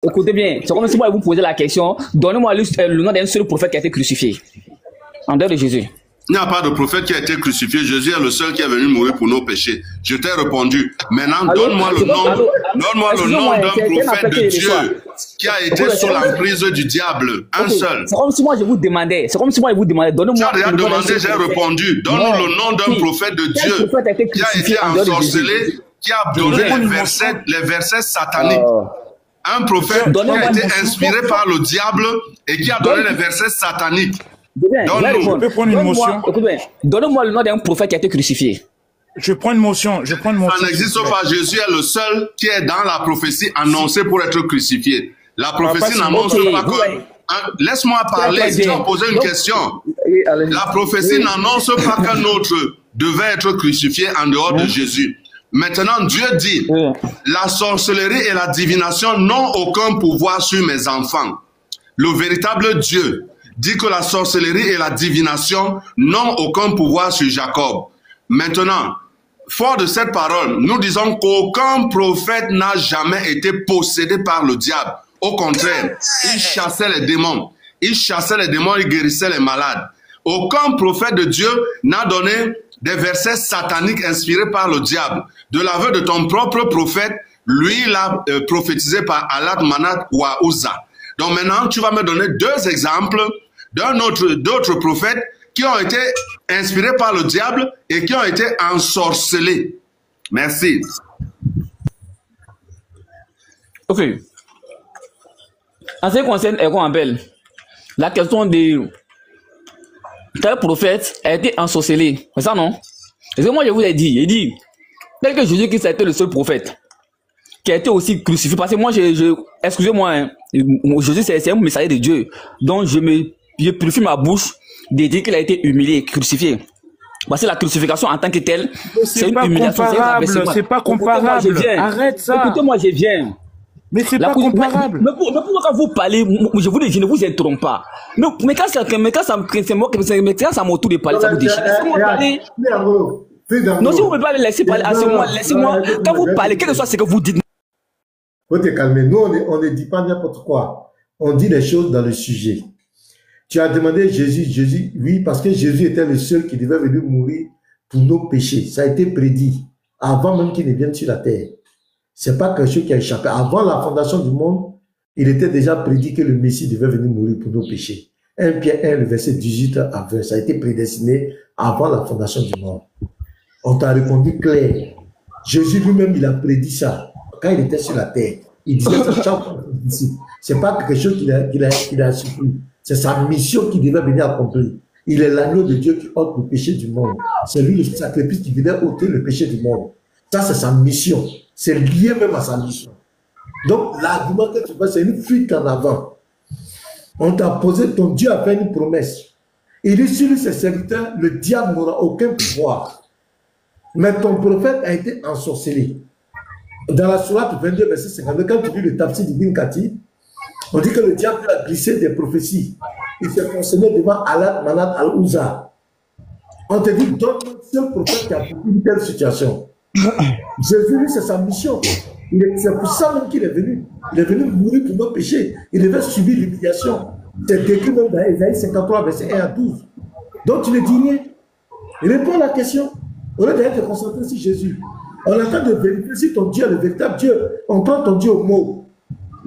Écoutez bien, c'est comme si moi vous posez la question, donnez-moi le nom d'un seul prophète qui a été crucifié, en dehors de Jésus. Il n'y a pas de prophète qui a été crucifié. Jésus est le seul qui est venu mourir pour nos péchés. Je t'ai répondu. Maintenant, donne-moi le nom d'un prophète de Dieu qui a été sous l'emprise du diable. Un seul. C'est comme si moi je vous demandais. Donnez-moi. Tu as déjà demandé, j'ai répondu. Donne-nous le nom d'un prophète de Dieu qui a été ensorcelé, qui a donné les versets sataniques. Un prophète qui a été inspiré par le diable et qui a donné les versets sataniques. Je peux prendre une motion. Donnez-moi le nom d'un prophète qui a été crucifié. Je prends une motion. Ça n'existe pas. Jésus est le seul qui est dans la prophétie annoncée pour être crucifié. La prophétie n'annonce pas que... Laisse-moi parler. Tu as posé une question. La prophétie n'annonce pas qu'un autre devait être crucifié en dehors de Jésus. Maintenant, Dieu dit, la sorcellerie et la divination n'ont aucun pouvoir sur mes enfants. Le véritable Dieu dit que la sorcellerie et la divination n'ont aucun pouvoir sur Jacob. Maintenant, fort de cette parole, nous disons qu'aucun prophète n'a jamais été possédé par le diable. Au contraire, il chassait les démons. Il guérissait les malades. Aucun prophète de Dieu n'a donné des versets sataniques inspirés par le diable. De l'aveu de ton propre prophète, lui, il a prophétisé par Alat, Manat ou Aouza. Donc maintenant, tu vas me donner deux exemples d'autres prophètes qui ont été inspirés par le diable et qui ont été ensorcelés. Merci. Ok. En ce qui concerne, qu'on appelle la question de quel prophète a été ensorcelé. C'est ça, non? Parce que moi, je vous ai dit, tel que Jésus-Christ a été le seul prophète qui a été aussi crucifié. Parce que moi, excusez-moi, hein, Jésus, c'est un messager de Dieu. Donc, je purifie ma bouche de dire qu'il a été humilié et crucifié. Parce que la crucifixion en tant que telle, c'est une humiliation. C'est pas comparable. Arrête ça. Écoutez-moi, je viens. Mais c'est pas comparable. Mais pourquoi quand vous parlez, je vous dis, je ne vous interromps pas. Mais quand ça m'autour de parler, ça vous déchire. Non, si vous ne pouvez pas les laisser parler, laissez-moi. Quand vous parlez, quel que soit ce que vous dites. Faut te calmer. Nous, on ne dit pas n'importe quoi. On dit les choses dans le sujet. Tu as demandé Jésus, oui, parce que Jésus était le seul qui devait venir mourir pour nos péchés. Ça a été prédit avant même qu'il ne vienne sur la terre. C'est pas quelque chose qui a échappé. Avant la fondation du monde, il était déjà prédit que le Messie devait venir mourir pour nos péchés. 1 Pierre 1, le verset 18 à 20. Ça a été prédestiné avant la fondation du monde. On t'a répondu clair. Jésus lui-même, il a prédit ça. Quand il était sur la terre, il disait ça chaque fois. C'est pas quelque chose qu'il a supprimé. C'est sa mission qui devait venir accomplir. Il est l'agneau de Dieu qui ôte le péché du monde. C'est lui le sacrifice qui venait ôter le péché du monde. Ça, c'est sa mission. C'est lié même à sa mission. Donc, l'argument que tu fais, c'est une fuite en avant. On t'a posé, ton Dieu a fait une promesse. Il dit sur ses serviteurs, le diable n'aura aucun pouvoir. Mais ton prophète a été ensorcelé. Dans la sourate 22, verset 52, quand tu lis le tafsir d'Ibn Kathir, on dit que le diable a glissé des prophéties. Il s'est consommé devant Alat, Manat, Al-Ouza. On te dit, donne un seul prophète qui a vécu une telle situation. Jésus, lui, c'est sa mission. C'est pour ça même qu'il est venu. Il est venu mourir pour nos péchés. Il devait subir l'humiliation. C'est décrit même dans Ésaïe 53, verset 1 à 12. Donc tu ne dis rien. Réponds à la question. Au lieu d'être concentré sur Jésus. On attend de vérifier si ton Dieu est le véritable Dieu. On prend ton Dieu au mot.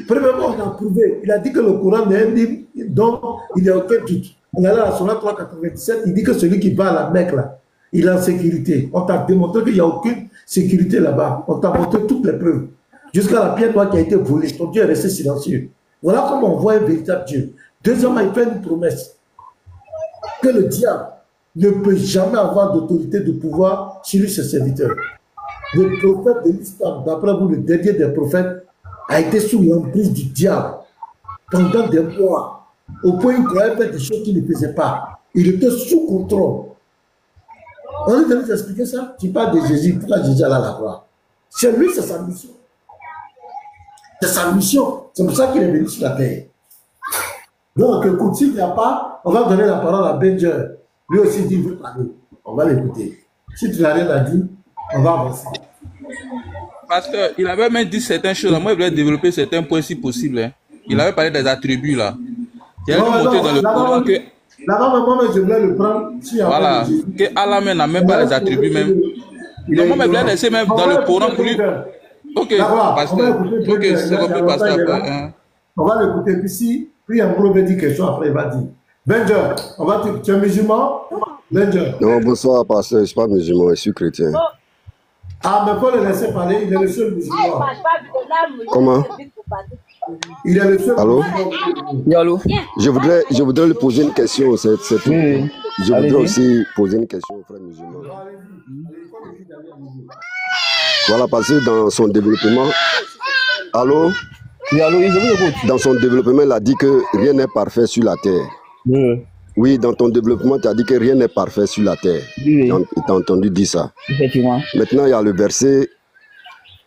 Premièrement, on a prouvé. Il a dit que le Coran est un livre dont il n'y a aucun doute. On a là la Sourate 397, il dit que celui qui va à la Mecque, là, il est en sécurité. On t'a démontré qu'il n'y a aucune sécurité là-bas. On t'a montré toutes les preuves. Jusqu'à la pierre noire qui a été volée. Ton Dieu est resté silencieux. Voilà comment on voit un véritable Dieu. Deuxièmement, il fait une promesse. Que le diable ne peut jamais avoir d'autorité, de pouvoir sur ses serviteurs. Le prophète de l'islam, d'après vous, le dernier des prophètes, a été sous l'emprise du diable pendant des mois. Au point où il croyait faire des choses qu'il ne faisait pas. Il était sous contrôle. On lui donne d'expliquer ça. Tu parles de Jésus, pourquoi Jésus allait à la croix? C'est lui, c'est sa mission. C'est sa mission. C'est pour ça qu'il est venu sur la terre. Donc, écoute, s'il n'y a pas, on va donner la parole à Benjer. Lui aussi dit, il veut parler. On va l'écouter. Si tu n'as rien à dire, on va avancer. Parce qu'il avait même dit certaines choses. Moi, il voulait développer certains points si possible. Hein. Il avait parlé des attributs là. Il avait montré dans le Coran que. Là-bas, moi, je voulais le prendre. Voilà. Que Allah n'a même pas les attributs même. Donc, moi, je voulais laisser même dans le Coran pour lui. Ok, pasteur. Ok, c'est qu'on peut passer après. Hein. On va l'écouter. Puis un gros veut dire quelque chose, après il va dire. Benjamin, tu es musulman? Benjamin. Non, bonsoir, pasteur. Je ne suis pas musulman, je suis chrétien. Ah, mais il faut le laisser parler, il est le seul musulman. Comment? Il est le seul Allô? Allô? Je voudrais lui poser une question. Je voudrais aussi poser une question au frère musulman. Voilà, parce que dans son développement. Allô? Oui, allô, je vous écoute. Dans son développement, il a dit que rien n'est parfait sur la terre. Oui, dans ton développement, tu as dit que rien n'est parfait sur la terre. Oui. Tu as entendu dire ça. Effectivement. Maintenant, il y a le verset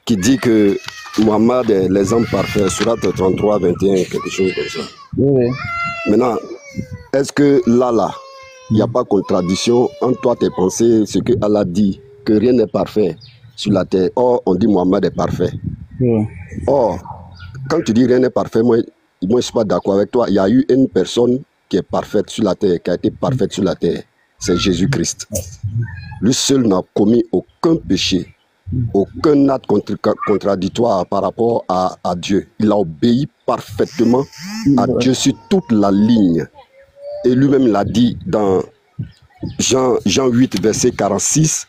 qui dit que Muhammad est l'exemple parfait, Surat 33, 21, quelque chose comme ça. Oui. Maintenant, est-ce que là, il n'y a pas contradiction entre toi, tes pensées, ce que Allah dit, que rien n'est parfait sur la terre. Or, on dit Muhammad est parfait. Oui. Or, quand tu dis rien n'est parfait, moi je ne suis pas d'accord avec toi. Il y a eu une personne qui est parfaite sur la terre, qui a été parfaite sur la terre. C'est Jésus-Christ. Lui seul n'a commis aucun péché, aucun acte contradictoire par rapport à Dieu. Il a obéi parfaitement à Dieu sur toute la ligne. Et lui-même l'a dit dans Jean 8, verset 46,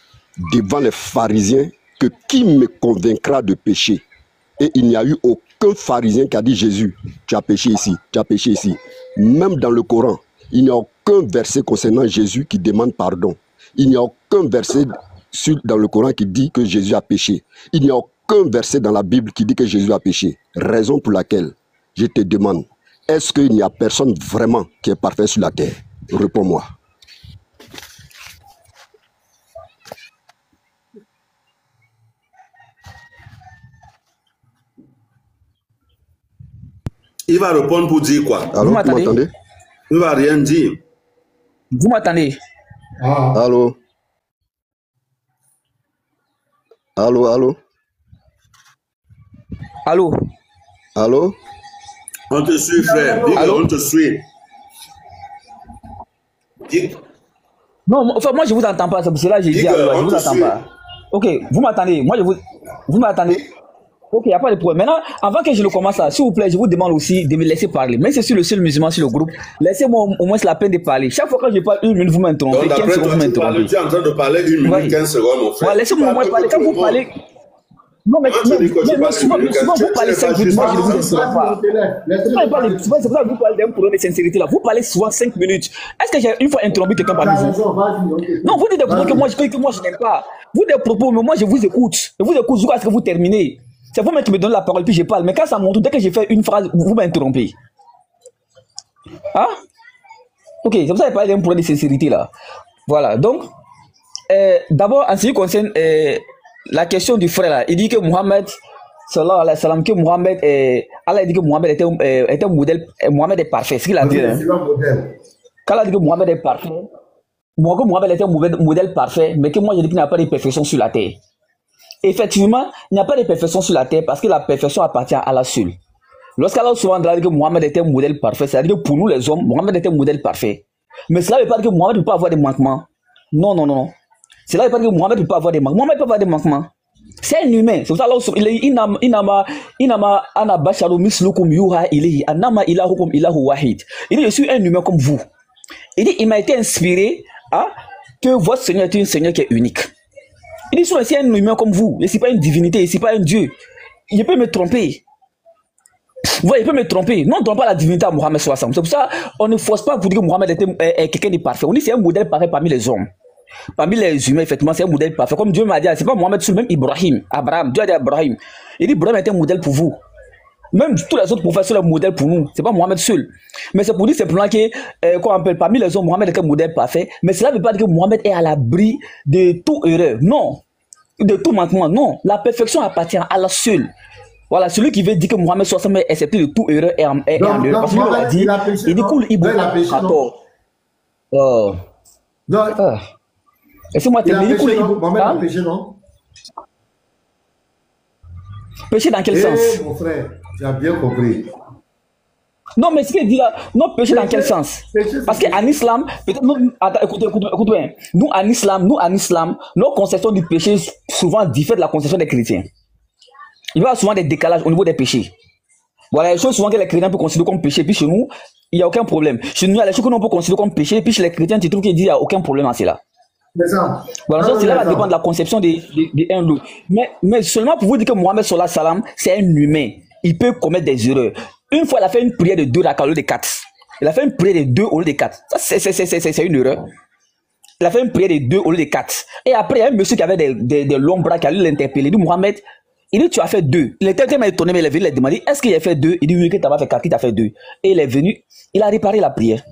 devant les pharisiens, que qui me convaincra de péché? Et il n'y a eu aucun pharisien qui a dit Jésus, tu as péché ici, tu as péché ici. Même dans le Coran, il n'y a aucun verset concernant Jésus qui demande pardon. Il n'y a aucun verset dans le Coran qui dit que Jésus a péché. Il n'y a aucun verset dans la Bible qui dit que Jésus a péché. Raison pour laquelle je te demande, est-ce qu'il n'y a personne vraiment qui est parfait sur la terre? Réponds-moi. Il va répondre pour dire quoi? Allô, vous m'entendez? Il va rien dire. Vous m'entendez? Allô? Allô, allô? Allô? Allô? On te suit, frère. Allô? On te suit. Non, enfin, moi je vous entends pas, c'est pour cela que j'ai dit allô, je vous entends pas. Ok, vous m'entendez? Moi vous m'entendez? Ok, il n'y a pas de problème. Maintenant, avant que je ne commence ça, s'il vous plaît, je vous demande aussi de me laisser parler. Même si je suis le seul musulman sur le groupe, laissez-moi au moins la peine de parler. Chaque fois que je parle 1 minute, vous m'interrompez. 15 secondes, vous m'interrompez. Tu es en train de parler 1 minute, 15 secondes, mon frère. Ouais, laissez-moi au moins parler. Quand vous parlez... Non, mais souvent vous parlez 5 minutes, moi je ne vous interromps pas. C'est pour ça que vous parlez d'un problème de sincérité là. Vous parlez souvent 5 minutes. Est-ce que j'ai une fois interrompu quelqu'un parmi vous? Non, vous dites des propos que moi je n'aime pas. Vous dites des propos, mais moi je vous écoute. Je vous écoute jusqu'à ce que vous terminez. C'est vous-même qui me donnez la parole, puis je parle. Mais quand ça monte, dès que j'ai fait une phrase, vous m'interrompez. Hein? Ok, c'est pour ça que je parle d'un problème de sincérité là. Voilà, donc, d'abord, en ce qui concerne la question du frère là, il dit que Mohammed, sallallahu alayhi wa sallam, que Mohammed Allah dit que Mohammed était un modèle, Mohammed est parfait, c'est ce qu'il a dit. Hein? Quand Allah dit que Mohammed est parfait, moi que Mohammed était un modèle parfait, mais que moi je dis qu'il n'y a pas de perfection sur la terre. Effectivement, il n'y a pas de perfection sur la terre parce que la perfection appartient à Allah seul. Lorsqu'Allah souvent dit que Mohammed était un modèle parfait, c'est-à-dire que pour nous les hommes, Mohammed était un modèle parfait. Mais cela ne veut pas dire que Mohammed ne peut pas avoir des manquements. Non, non, non. Cela ne veut pas dire que Mohammed ne peut pas avoir des manquements. Mohammed peut avoir des manquements. C'est un humain. C'est pour ça Allah il dit inama ana basharu mislukum yuha ilayhi anama ilahukum ilahu wahid. Il dit je suis un humain comme vous. Il dit il m'a été inspiré que votre Seigneur est un Seigneur qui est unique. Il dit c'est un humain comme vous. Je ne suis pas une divinité, je ne suis pas un Dieu. Il peut me tromper. Vous voyez, il peut me tromper. Non, on ne trompe pas la divinité à Mohammed 60. C'est pour ça qu'on ne force pas pour dire que Mohammed est quelqu'un de parfait. On dit que c'est un modèle parfait parmi les hommes. Parmi les humains, effectivement, c'est un modèle parfait. Comme Dieu m'a dit, c'est pas Mohammed seul, même Ibrahim, Abraham. Dieu a dit à Abraham. Il dit Ibrahim est un modèle pour vous. Même tous les autres prophètes sont un modèle pour nous. C'est pas Mohammed seul. Mais c'est pour dire simplement que, qu'on appelle parmi les hommes, Mohammed est un modèle parfait. Mais cela ne veut pas dire que Mohammed est à l'abri de toute erreur. Non. De tout manquement. Non. La perfection appartient à Allah seul. Voilà, celui qui veut dire que Mohammed 60 est accepté de toute erreur est en erreur. Parce qu'il l'a dit. Il dit cool, Ibrahim. Oh. Laissez-moi terminer. Mohammed a péché, non? Péché dans quel sens? Mon frère, tu as bien compris. Non, mais ce qu'il dit là, non, péché dans quel sens? Parce qu'en islam, peut-être, écoutez bien. Nous, en islam, nos conceptions du péché souvent diffèrent de la conception des chrétiens. Il y a souvent des décalages au niveau des péchés. Voilà, les choses souvent que les chrétiens peuvent considérer comme péché, puis chez nous, il n'y a aucun problème. Chez nous, il y a les choses que l'on peut considérer comme péché, puis chez les chrétiens, tu trouves qu'il n'y a aucun problème à cela. Voilà, donc cela va dépendre de la conception des un loup. Mais seulement pour vous dire que Mohamed Salah Salam, c'est un humain. Il peut commettre des erreurs. Une fois, il a fait une prière de 2 rakats au lieu de 4. Il a fait une prière de 2 au lieu de 4. Ça, c'est une erreur. Il a fait une prière de 2 au lieu de 4. Et après, il y a un monsieur qui avait des longs bras qui allait l'interpeller. Il dit, Mohamed, il dit, tu as fait 2. Il était tellement étonné, mais il est venu lui demander, est-ce qu'il a fait 2? Il dit, oui, que tu as fait 4, qu'il t'a fait 2. Et il est venu, il a réparé la prière.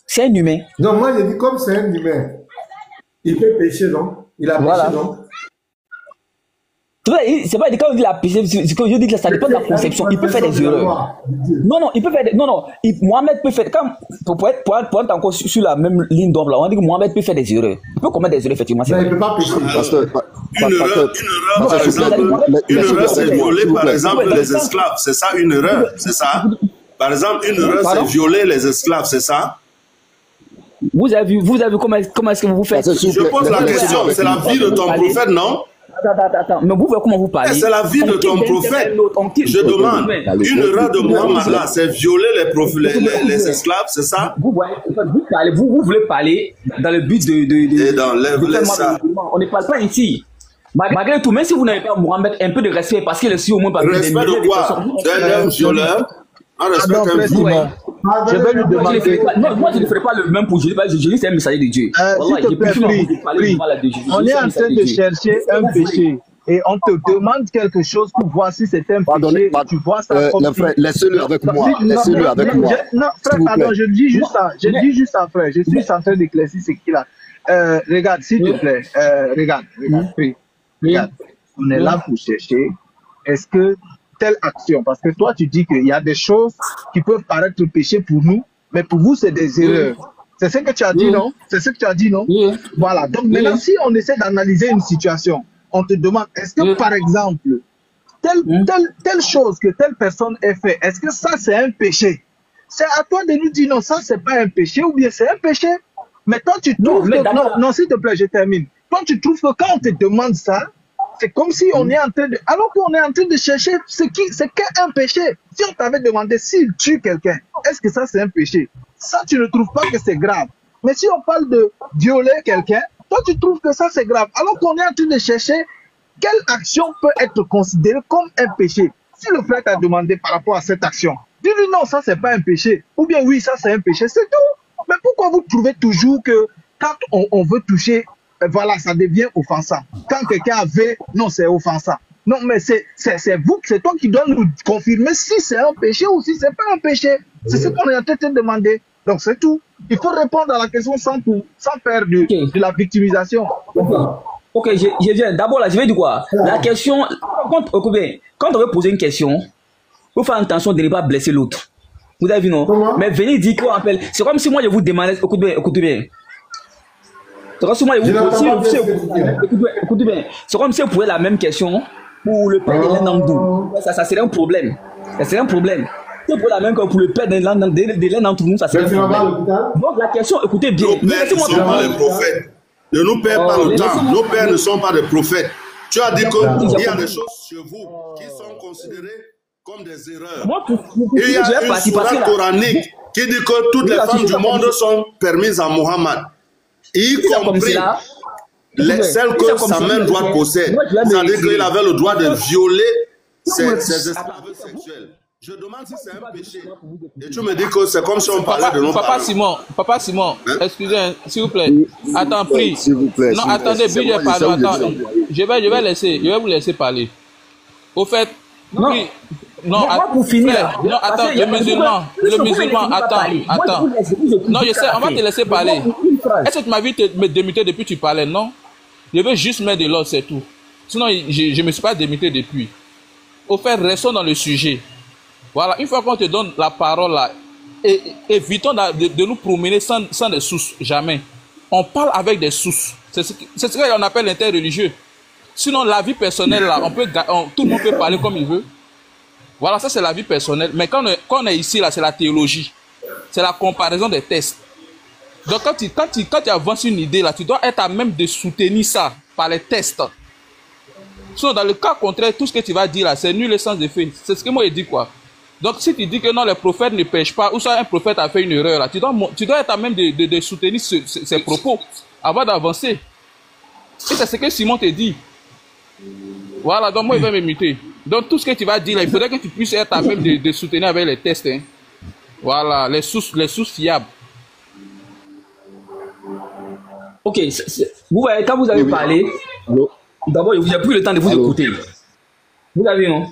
C'est un humain. Non, moi, je dis, comme c'est un humain, il peut pécher, non? Il a péché, non? C'est pas quand on dit la péché, je dis que ça dépend de la conception. Il peut faire des erreurs. Non, il peut faire des... Non, Mohamed peut faire... Pour être encore sur la même ligne d'ombre, on dit que Mohamed peut faire des erreurs. Il peut commettre des erreurs, effectivement. Mais il ne peut pas pécher. Une erreur, c'est violer, par exemple, les esclaves. C'est ça, une erreur. C'est ça. Par exemple, une erreur, c'est violer les esclaves. C'est ça. Vous avez vu comment est-ce que vous faites? Je pose la question. C'est la vie de ton prophète, non? Attends, mais vous voyez comment vous parlez? C'est la vie de ton prophète. Je demande, une erreur de Mohamed là, c'est violer les esclaves, c'est ça? Vous voulez parler dans le but de ça. On ne parle pas ici. Malgré tout, même si vous n'avez pas Mohamed un peu de respect, parce qu'il est si au moins parmi respect de quoi? Un violeur? Un respect un violeur? Je vais lui demander. Moi, je ne ferai pas le même pour Jésus. Jésus, c'est un messager de Dieu. S'il te plaît, on est en train de chercher un péché et on te demande quelque chose pour voir si c'est un péché. Tu vois ça comme frère, laissez-le avec moi. Laissez-le avec moi. Non, frère, pardon, je dis juste ça. Je dis juste ça, frère. Je suis en train d'éclaircir ce qu'il a. Regarde, s'il te plaît. Regarde. On est là pour chercher. Est-ce que telle action, parce que toi tu dis qu'il y a des choses qui peuvent paraître péché pour nous, mais pour vous c'est des erreurs. C'est ce que tu as dit, non? C'est ce que tu as dit, non? Voilà. Donc maintenant, si on essaie d'analyser une situation, on te demande, est-ce que par exemple, telle chose que telle personne ait fait, est-ce que ça c'est un péché? C'est à toi de nous dire non, ça c'est pas un péché, ou bien c'est un péché. Mais toi tu trouves que... Non, s'il te plaît, je termine. Toi tu trouves que quand on te demande ça, c'est comme si on est en train de... Alors qu'on est en train de chercher c'est qu'un péché. Si on t'avait demandé s'il tue quelqu'un, est-ce que ça c'est un péché? Ça, tu ne trouves pas que c'est grave. Mais si on parle de violer quelqu'un, toi tu trouves que ça c'est grave. Alors qu'on est en train de chercher quelle action peut être considérée comme un péché. Si le frère t'a demandé par rapport à cette action, dis-lui non, ça c'est pas un péché. Ou bien oui, ça c'est un péché, c'est tout. Mais pourquoi vous trouvez toujours que quand on veut toucher... Voilà, ça devient offensant. Quand quelqu'un avait, non, c'est offensant. Non, mais c'est vous, c'est toi qui dois nous confirmer si c'est un péché ou si c'est pas un péché. C'est ce qu'on est en train de demander. Donc c'est tout. Il faut répondre à la question sans faire de la victimisation. Ok, je viens. D'abord là, je vais dire quoi? La question, quand on veut poser une question, il faut faire attention de ne pas blesser l'autre. Vous avez vu, non? Mais venez dire qu'on appelle. C'est comme si moi je vous demandais, écoutez bien. C'est comme si moi, écoutez bien, c'est comme si vous pouvez la même question pour le père de l'Endandou. Ça serait un problème. Ça serait un problème. Si vous pouvez la même question pour le père de l'Endandou, ça serait un problème. Donc la question, écoutez bien. Nos pères ne sont pas des prophètes. Ne nous perds pas le temps. Nos pères ne sont pas des prophètes. Tu as dit qu'il y a des choses chez vous qui sont considérées comme des erreurs. Il y a une sourate coranique qui dit que toutes les femmes du monde sont permises à Mohammed. Y compris celles que sa main droite possède. C'est-à-dire qu'il avait le droit de violer ses esclaves sexuels. Je demande si c'est un péché. Et tu me dis que c'est comme si on parlait de nos parents. Papa Simon, excusez, s'il vous plaît. Attends, prie. S'il vous plaît. Non, attendez, pardon, attends. Je vais vous laisser parler. Au fait, oui. Non, pour finir. Non, attends, le musulman, attends. Non, je sais, on va te laisser parler. Est-ce que tu m'as vu me démuter depuis que tu parlais? Non. Je veux juste mettre de l'ordre, c'est tout. Sinon, je ne me suis pas démuté depuis. Au fait, restons dans le sujet. Voilà, une fois qu'on te donne la parole là, évitons de nous promener sans des sources, jamais. On parle avec des sources. C'est ce qu'on appelle l'interreligieux. Sinon, la vie personnelle, là, tout le monde peut parler comme il veut. Voilà, ça c'est la vie personnelle. Mais quand on est ici, là, c'est la théologie. C'est la comparaison des tests. Donc quand tu avances une idée, là, tu dois être à même de soutenir ça par les tests. Sinon, dans le cas contraire, tout ce que tu vas dire là, c'est nul et sans effet. C'est ce que moi, je dis, quoi. Donc, si tu dis que non, les prophètes ne pêchent pas, ou soit un prophète a fait une erreur, là, tu dois être à même de soutenir ses propos avant d'avancer. Et c'est ce que Simon te dit. Voilà, donc moi, il va m'imiter. Donc, tout ce que tu vas dire là, il faudrait que tu puisses être à même de soutenir avec les tests. Hein. Voilà, les sources fiables. Ok, vous voyez, quand vous avez parlé, d'abord, j'ai pris le temps de vous écouter. Vous avez, non?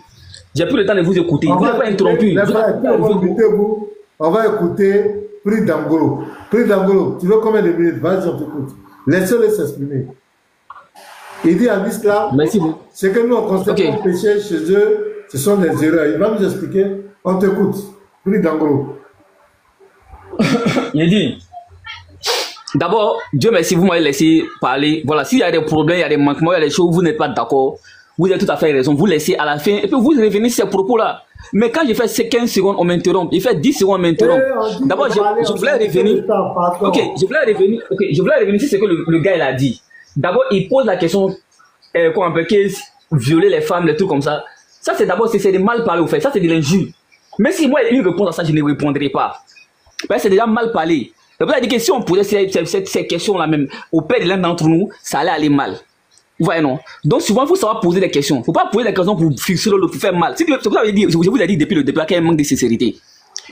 J'ai pris le temps de vous écouter. Vous n'avez pas interrompu. On va écouter Pri Dangolo. Pri Dangolo, tu veux combien de minutes? Vas-y, on t'écoute. Laissez-le s'exprimer. Il dit en islam, c'est que nous, on constate que péché chez eux, ce sont des erreurs. Il va nous expliquer. On t'écoute. Pri Dangolo. Il dit, d'abord, Dieu merci, vous m'avez laissé parler. Voilà, s'il y a des problèmes, il y a des manquements, il y a des choses où vous n'êtes pas d'accord, vous avez tout à fait raison. Vous laissez à la fin, et puis vous revenez sur ces propos-là. Mais quand j'ai fait 15 secondes, on m'interrompt. Il fait 10 secondes, on m'interrompt. D'abord, je voulais revenir. Ok, je voulais revenir sur ce que le gars il a dit. D'abord, il pose la question, qu'on appelle violer les femmes, les trucs comme ça. Ça, c'est d'abord, c'est de mal parler au fait. Ça, c'est de l'injure. Mais si moi, il répond à ça, je ne répondrai pas. Ben, c'est déjà mal parlé. C'est pour ça que si on posait ces questions-là même au père de l'un d'entre nous, ça allait aller mal. Vous voyez, non? Donc, souvent, il faut savoir poser des questions. Il ne faut pas poser des questions pour fixer l'autre, pour faire mal. C'est pour ça que je vous ai dit depuis le début qu'il y a un manque de sincérité.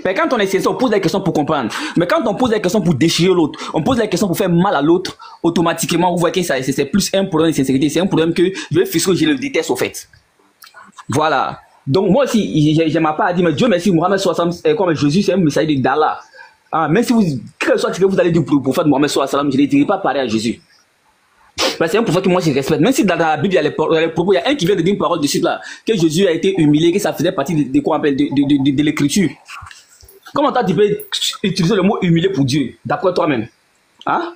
Mais quand on est sincère, on pose des questions pour comprendre. Mais quand on pose des questions pour déchirer l'autre, on pose des questions pour faire mal à l'autre, automatiquement, vous voyez que c'est plus un problème de sincérité. C'est un problème que je vais fixer, je le déteste au fait. Voilà. Donc, moi aussi, je n'ai pas à dire, mais Dieu merci, Mohamed 60, comme Jésus, c'est un messager d'Allah. Ah, même si quel soit ce que vous allez dire pour le prophète Mohamed sallam, je ne dirai pas pareil à Jésus. C'est un prophète que moi je respecte. Même si dans la Bible il y a les propos, il y a un qui vient de dire une parole de suite là, que Jésus a été humilié, que ça faisait partie de quoi on appelle de l'écriture. Comment tu peux utiliser le mot humilié pour Dieu, d'après toi-même? Hein?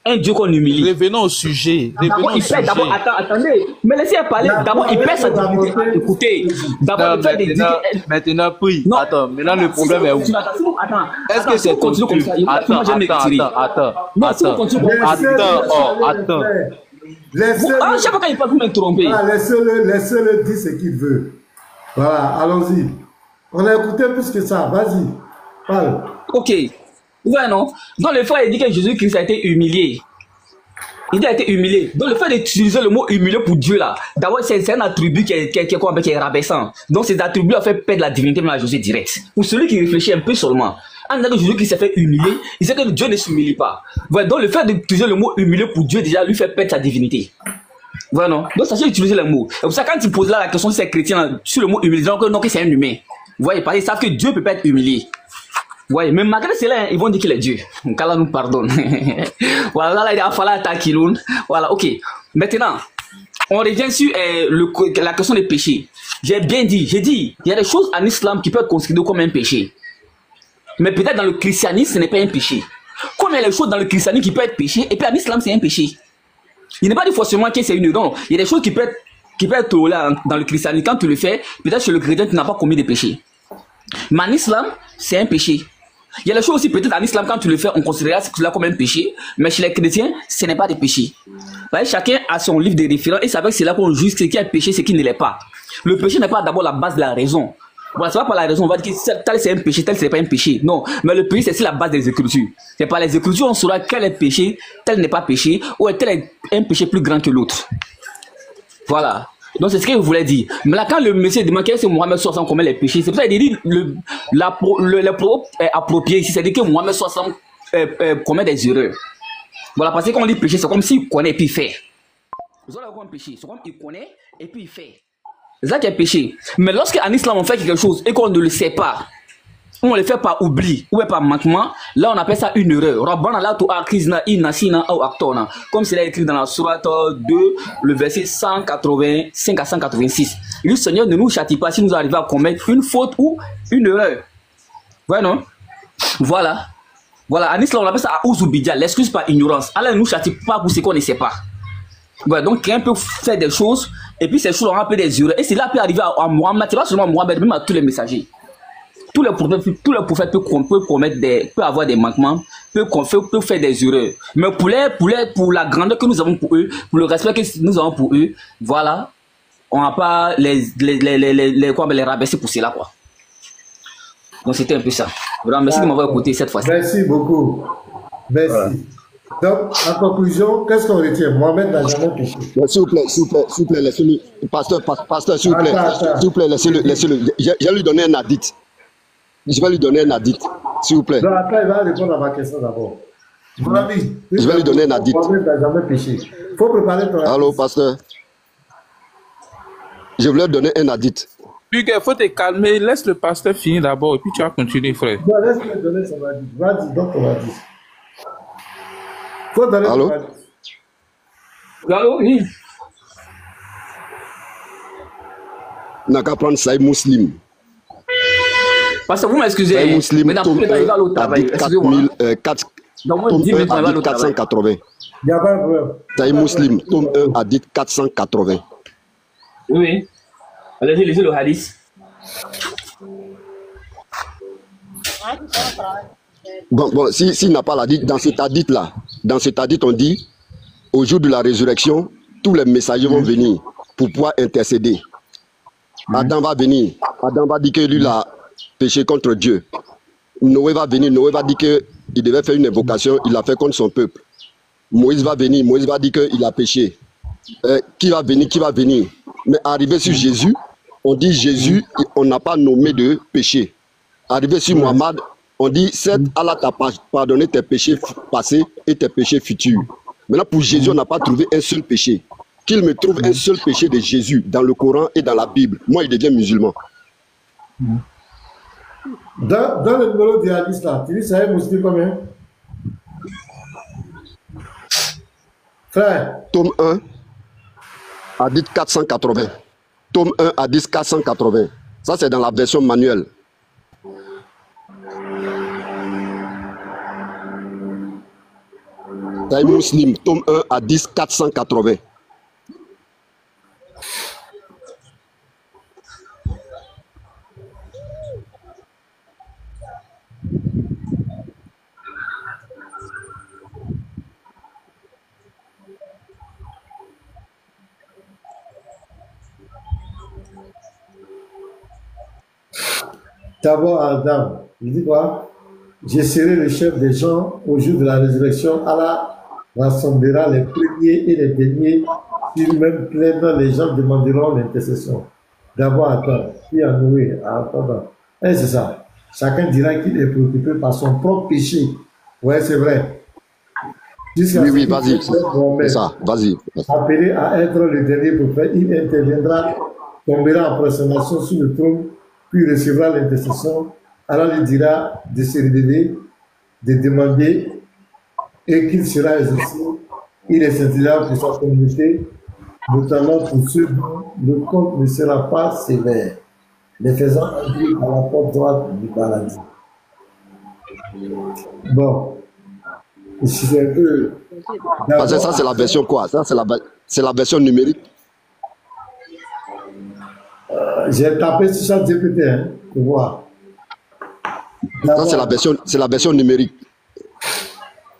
Un Dieu qu'on humilie. Revenons au sujet. D'abord, il perd. D'abord, attendez. Mais laissez parler. D'abord, il perd sa dignité. Écoutez. D'abord, il fait des maintenant, puis. Attends, maintenant le problème est où? Attends. Est-ce que c'est continue comme ça? Attends. Attends. Je sais pas quand il parle, vous m'interrompez. Laissez-le dire ce qu'il veut. Voilà, allons-y. On a écouté plus que ça. Vas-y. Parle. Ok. Ouais, non. Donc, le frère, il dit que Jésus-Christ a été humilié. Il a été humilié. Donc, le fait d'utiliser le mot humilié pour Dieu, là, d'abord, c'est un attribut qui est rabaissant. Donc, ces attributs ont fait perdre la divinité de Jésus direct. Pour celui qui réfléchit un peu seulement, en disant que Jésus-Christ s'est fait humilier, il sait que Dieu ne s'humilie pas. Ouais, donc, le fait d'utiliser le mot humilié pour Dieu, déjà, lui fait perdre sa divinité. Ouais, non. Donc, sachez utiliser le mot. C'est pour ça, quand il pose là la question si c'est chrétien, sur le mot humilié, donc, non, que c'est un humain. Vous voyez, parce qu'ils savent que Dieu ne peut pas être humilié. Oui, mais malgré cela, ils vont dire qu'il est Dieu. Qu'Allah nous pardonne. Voilà, là, il a fallu attaquer l'autre. Voilà, ok. Maintenant, on revient sur la question des péchés. J'ai bien dit, il y a des choses en islam qui peuvent être considérées comme un péché. Mais peut-être dans le christianisme, ce n'est pas un péché. Comme il y a des choses dans le christianisme qui peuvent être péché, et puis en islam, c'est un péché. Il n'est pas dit forcément que c'est une erreur. Il y a des choses qui peuvent être là dans le christianisme. Quand tu le fais, peut-être chez le chrétien, tu n'as pas commis de péché. Mais en islam, c'est un péché. Il y a des choses aussi, peut-être en islam, quand tu le fais, on considère cela comme un péché, mais chez les chrétiens, ce n'est pas des péchés. Voyez, chacun a son livre de référence et c'est avec cela qu'on juge ce qui est péché, ce qui ne l'est pas. Le péché n'est pas d'abord la base de la raison. Voilà, c'est pas par la raison, on va dire que tel c'est un péché, tel c'est pas un péché. Non, mais le péché, c'est la base des Écritures. C'est par les Écritures, on saura quel est péché, tel n'est pas péché, ou tel est un péché plus grand que l'autre. Voilà. Donc c'est ce qu'il voulait dire. Mais là, quand le monsieur demande quel est Mohamed 60 commet les péchés, c'est pour ça qu'il dit le propos est approprié ici, c'est-à-dire que Mohamed 60 commet des erreurs. Voilà, parce que quand on dit péché, c'est comme s'il connaît et puis il fait. Vous avez un péché, c'est comme il connaît et puis il fait. C'est ça qui est péché. Mais lorsqu'en islam on fait quelque chose et qu'on ne le sait pas, ou on le fait par oubli ou par manquement, là on appelle ça une erreur. Comme c'est écrit dans la sourate 2, le verset 185 à 186. Il dit, Seigneur, ne nous châtie pas si nous arrivons à commettre une faute ou une erreur. Ouais, non? Voilà. Voilà, en islam on appelle ça Aouzubidia, l'excuse par ignorance. Allah ne nous châtie pas pour ce qu'on ne sait pas. Ouais, donc quelqu'un peut faire des choses, et puis ces choses auront un peu des erreurs. Et cela peut arriver à Mohammed, c'est pas seulement à Mohammed, même à tous les messagers. Tous les prophètes peuvent commettre peut avoir des manquements, peuvent faire des erreurs. Mais pour la grandeur que nous avons pour eux, pour le respect que nous avons pour eux, voilà, on n'a pas les rabaisser pour cela, quoi. Donc c'était un peu ça. Vraiment, merci de m'avoir écouté cette fois-ci. Merci beaucoup. Merci. Voilà. Donc, en conclusion, qu'est-ce qu'on retient? Mohamed n'a jamais péché. S'il vous plaît, laissez-le. Pasteur, s'il vous plaît. S'il vous plaît, laissez-le. Je vais lui donner un hadith. Je vais lui donner un hadith, s'il vous plaît. Non, après, il va répondre à ma question d'abord. Mon ami, je vais lui donner un hadith. Mohamed n'a jamais péché. Il faut préparer ton hadith. Allô, pasteur. Je voulais donner un hadith. Puis il faut te calmer, laisse le pasteur finir d'abord et puis tu vas continuer, frère. Non, laisse-le donner son hadith. Vas-y, donne ton hadith. Faut donner ton hadith. Allô, oui. On n'a qu'à prendre Sahih Muslim. Parce que vous m'excusez. Sahih Muslim, tome 1, hadith 480. Il n'y a pas de problème. Sahih Muslim, tome 1, hadith 480. Oui. Allez-y, lisez le hadith. Bon, s'il n'a pas l'hadith, dans cet hadith-là, on dit, au jour de la résurrection, tous les messagers vont venir pour pouvoir intercéder. Adam va venir. Adam va dire que lui, il a péché contre Dieu. Noé va venir. Noé va dire qu'il devait faire une invocation. Il l'a fait contre son peuple. Moïse va venir. Moïse va dire qu'il a péché. Qui va venir? Mais arrivé sur Jésus, on dit Jésus, on n'a pas nommé de péché. Arrivé sur Mohammed, on dit certes, Allah t'a pardonné tes péchés passés et tes péchés futurs. Maintenant, pour Jésus, on n'a pas trouvé un seul péché. Qu'il me trouve un seul péché de Jésus dans le Coran et dans la Bible. Moi, il devient musulman. Dans le numéro du hadith là, tu dis Sahih Muslim combien? Frère. Tome 1, hadith 480. Tome 1, hadith 480. Ça, c'est dans la version manuelle. Sahih Muslim, tome 1, hadith 480. D'abord Adam, il dit quoi? Je serai le chef des gens au jour de la résurrection. Allah rassemblera les premiers et les derniers. Sur le même plaine, les gens demanderont l'intercession. D'abord Adam, puis à Noé, à Adam. Et c'est ça. Chacun dira qu'il est préoccupé par son propre péché. Ouais, c'est vrai. Oui, vas-y. C'est ça, vas-y. Appelé à être le dernier prophète, il interviendra, tombera en prosternation sur le trône, puis recevra l'intercession. Alors il dira de se révéler, de demander, et qu'il sera exaucé. Il est scintillable pour sa communauté, notamment pour ceux dont le compte ne sera pas sévère, les faisant entrer à la porte droite du paradis. Bon, c'est un peu. Parce que ça, c'est la version quoi? Ça, c'est la version numérique. J'ai tapé sur ChatGPT, hein, pour voir. Ça, c'est la version numérique.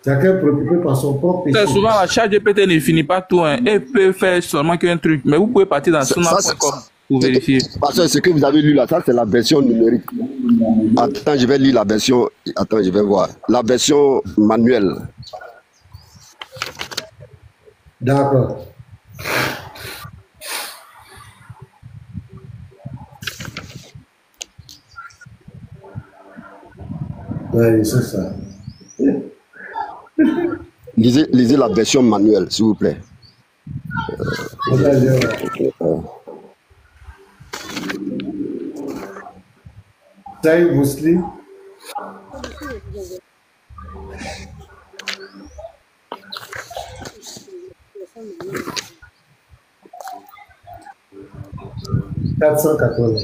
Chacun préoccupé par son propre péché. Souvent, la ChatGPT ne finit pas tout. Hein. Elle peut faire seulement qu'un truc. Mais vous pouvez partir dans Suna.com pour vérifier. Parce que ce que vous avez lu là, ça, c'est la version numérique. Attends, je vais lire la version. Attends, je vais voir. La version manuelle. D'accord. Oui, c'est ça. Lisez la version manuelle, s'il vous plaît. Sahih Muslim.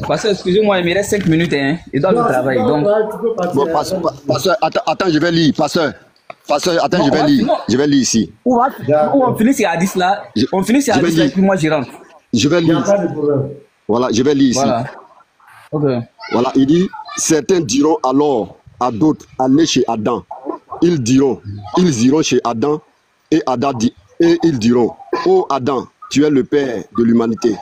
Parce que, excusez-moi, il me reste 5 minutes, hein. Il doit le travail. Donc... Bon, pasteur, attends, je vais lire. Pasteur, Pasteur, attends, Non, je vais lire. Je vais lire ici. On finit ces hadiths là. On finit ces hadiths là et puis moi je rentre. Je vais lire. Voilà, je vais lire ici. Voilà. Ok. Voilà, il dit, certains diront alors à d'autres, allez chez Adam. Ils iront chez Adam et Adam dit, et ils diront, ô Adam, tu es le père de l'humanité.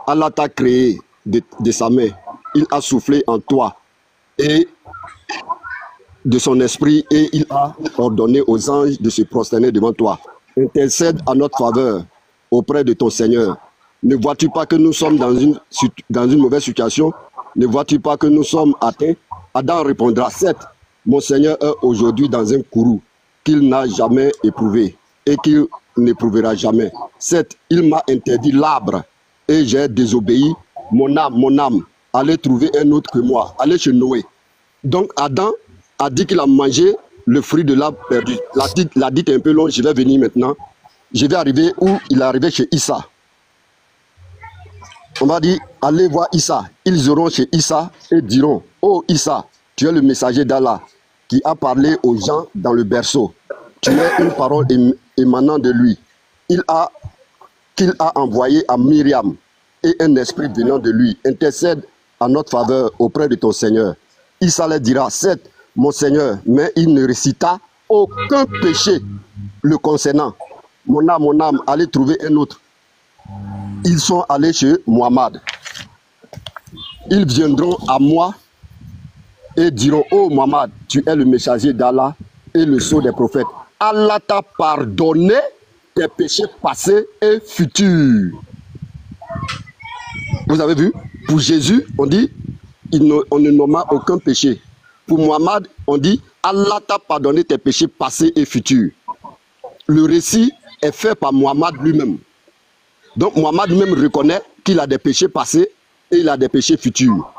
Allah t'a créé de sa main. Il a soufflé en toi et de son esprit et il a ordonné aux anges de se prosterner devant toi. Intercède à notre faveur auprès de ton Seigneur. Ne vois-tu pas que nous sommes dans une mauvaise situation? Ne vois-tu pas que nous sommes atteints? Adam répondra, certes, mon Seigneur est aujourd'hui dans un courroux qu'il n'a jamais éprouvé et qu'il n'éprouvera jamais. Certes, il m'a interdit l'arbre et j'ai désobéi. Mon âme, allez trouver un autre que moi. Allez chez Noé. Donc Adam a dit qu'il a mangé le fruit de l'arbre perdu. La dite est un peu longue, je vais venir maintenant. Je vais arriver où il est arrivé chez Issa. On va dire, allez voir Issa. Ils iront chez Issa et diront, oh Issa, tu es le messager d'Allah qui a parlé aux gens dans le berceau. Tu es une parole émanant de lui. Qu'il a envoyé à Myriam et un esprit venant de lui. Intercède à notre faveur auprès de ton Seigneur. Issa leur dira, certes, mon Seigneur, mais il ne récita aucun péché le concernant. Mon âme, allez trouver un autre. Ils sont allés chez Muhammad. Ils viendront à moi et diront, oh Muhammad, tu es le messager d'Allah et le sceau des prophètes. Allah t'a pardonné tes péchés passés et futurs. Vous avez vu? Pour Jésus, on dit, on ne nomma aucun péché. Pour Muhammad, on dit, Allah t'a pardonné tes péchés passés et futurs. Le récit est fait par Muhammad lui-même. Donc Muhammad même reconnaît qu'il a des péchés passés et il a des péchés futurs.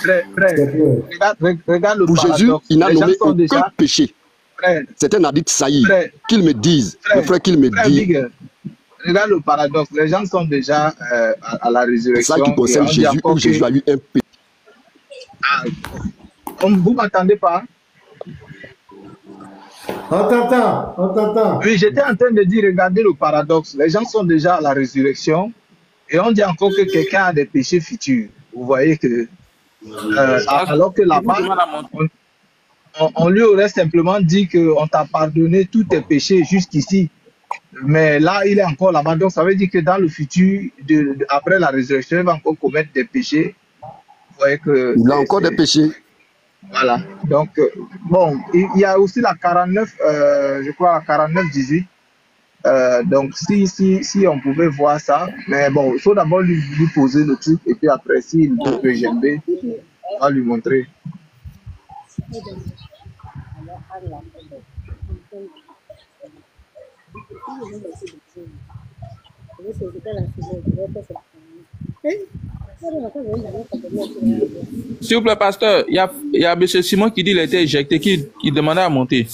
Frère, regarde le pour paradoxe. Jésus, il n'a nommé aucun déjà... péché. C'est un hadith saillie. Qu'ils me disent, le frère qu'il me dit. Regarde le paradoxe. Les gens sont déjà à la résurrection. C'est ça qui concerne Jésus, où Jésus a eu un péché. Vous ne m'entendez pas? On t'entend. Oui, j'étais en train de dire, regardez le paradoxe. Les gens sont déjà à la résurrection et on dit encore que quelqu'un a des péchés futurs. Vous voyez que... alors que là-bas, on lui aurait simplement dit qu'on t'a pardonné tous tes péchés jusqu'ici. Mais là, il est encore là-bas. Donc, ça veut dire que dans le futur, après la résurrection, il va encore commettre des péchés. Vous voyez que... Il a encore des péchés. Voilà. Donc, bon, il y a aussi la 49, je crois, la 49-18. Donc, si on pouvait voir ça, mais bon, il faut d'abord lui poser le truc et puis après, s'il peut gember, on va lui montrer. S'il vous plaît, pasteur, il y a M. Simon qui dit qu'il a été éjecté, qui demandait à monter.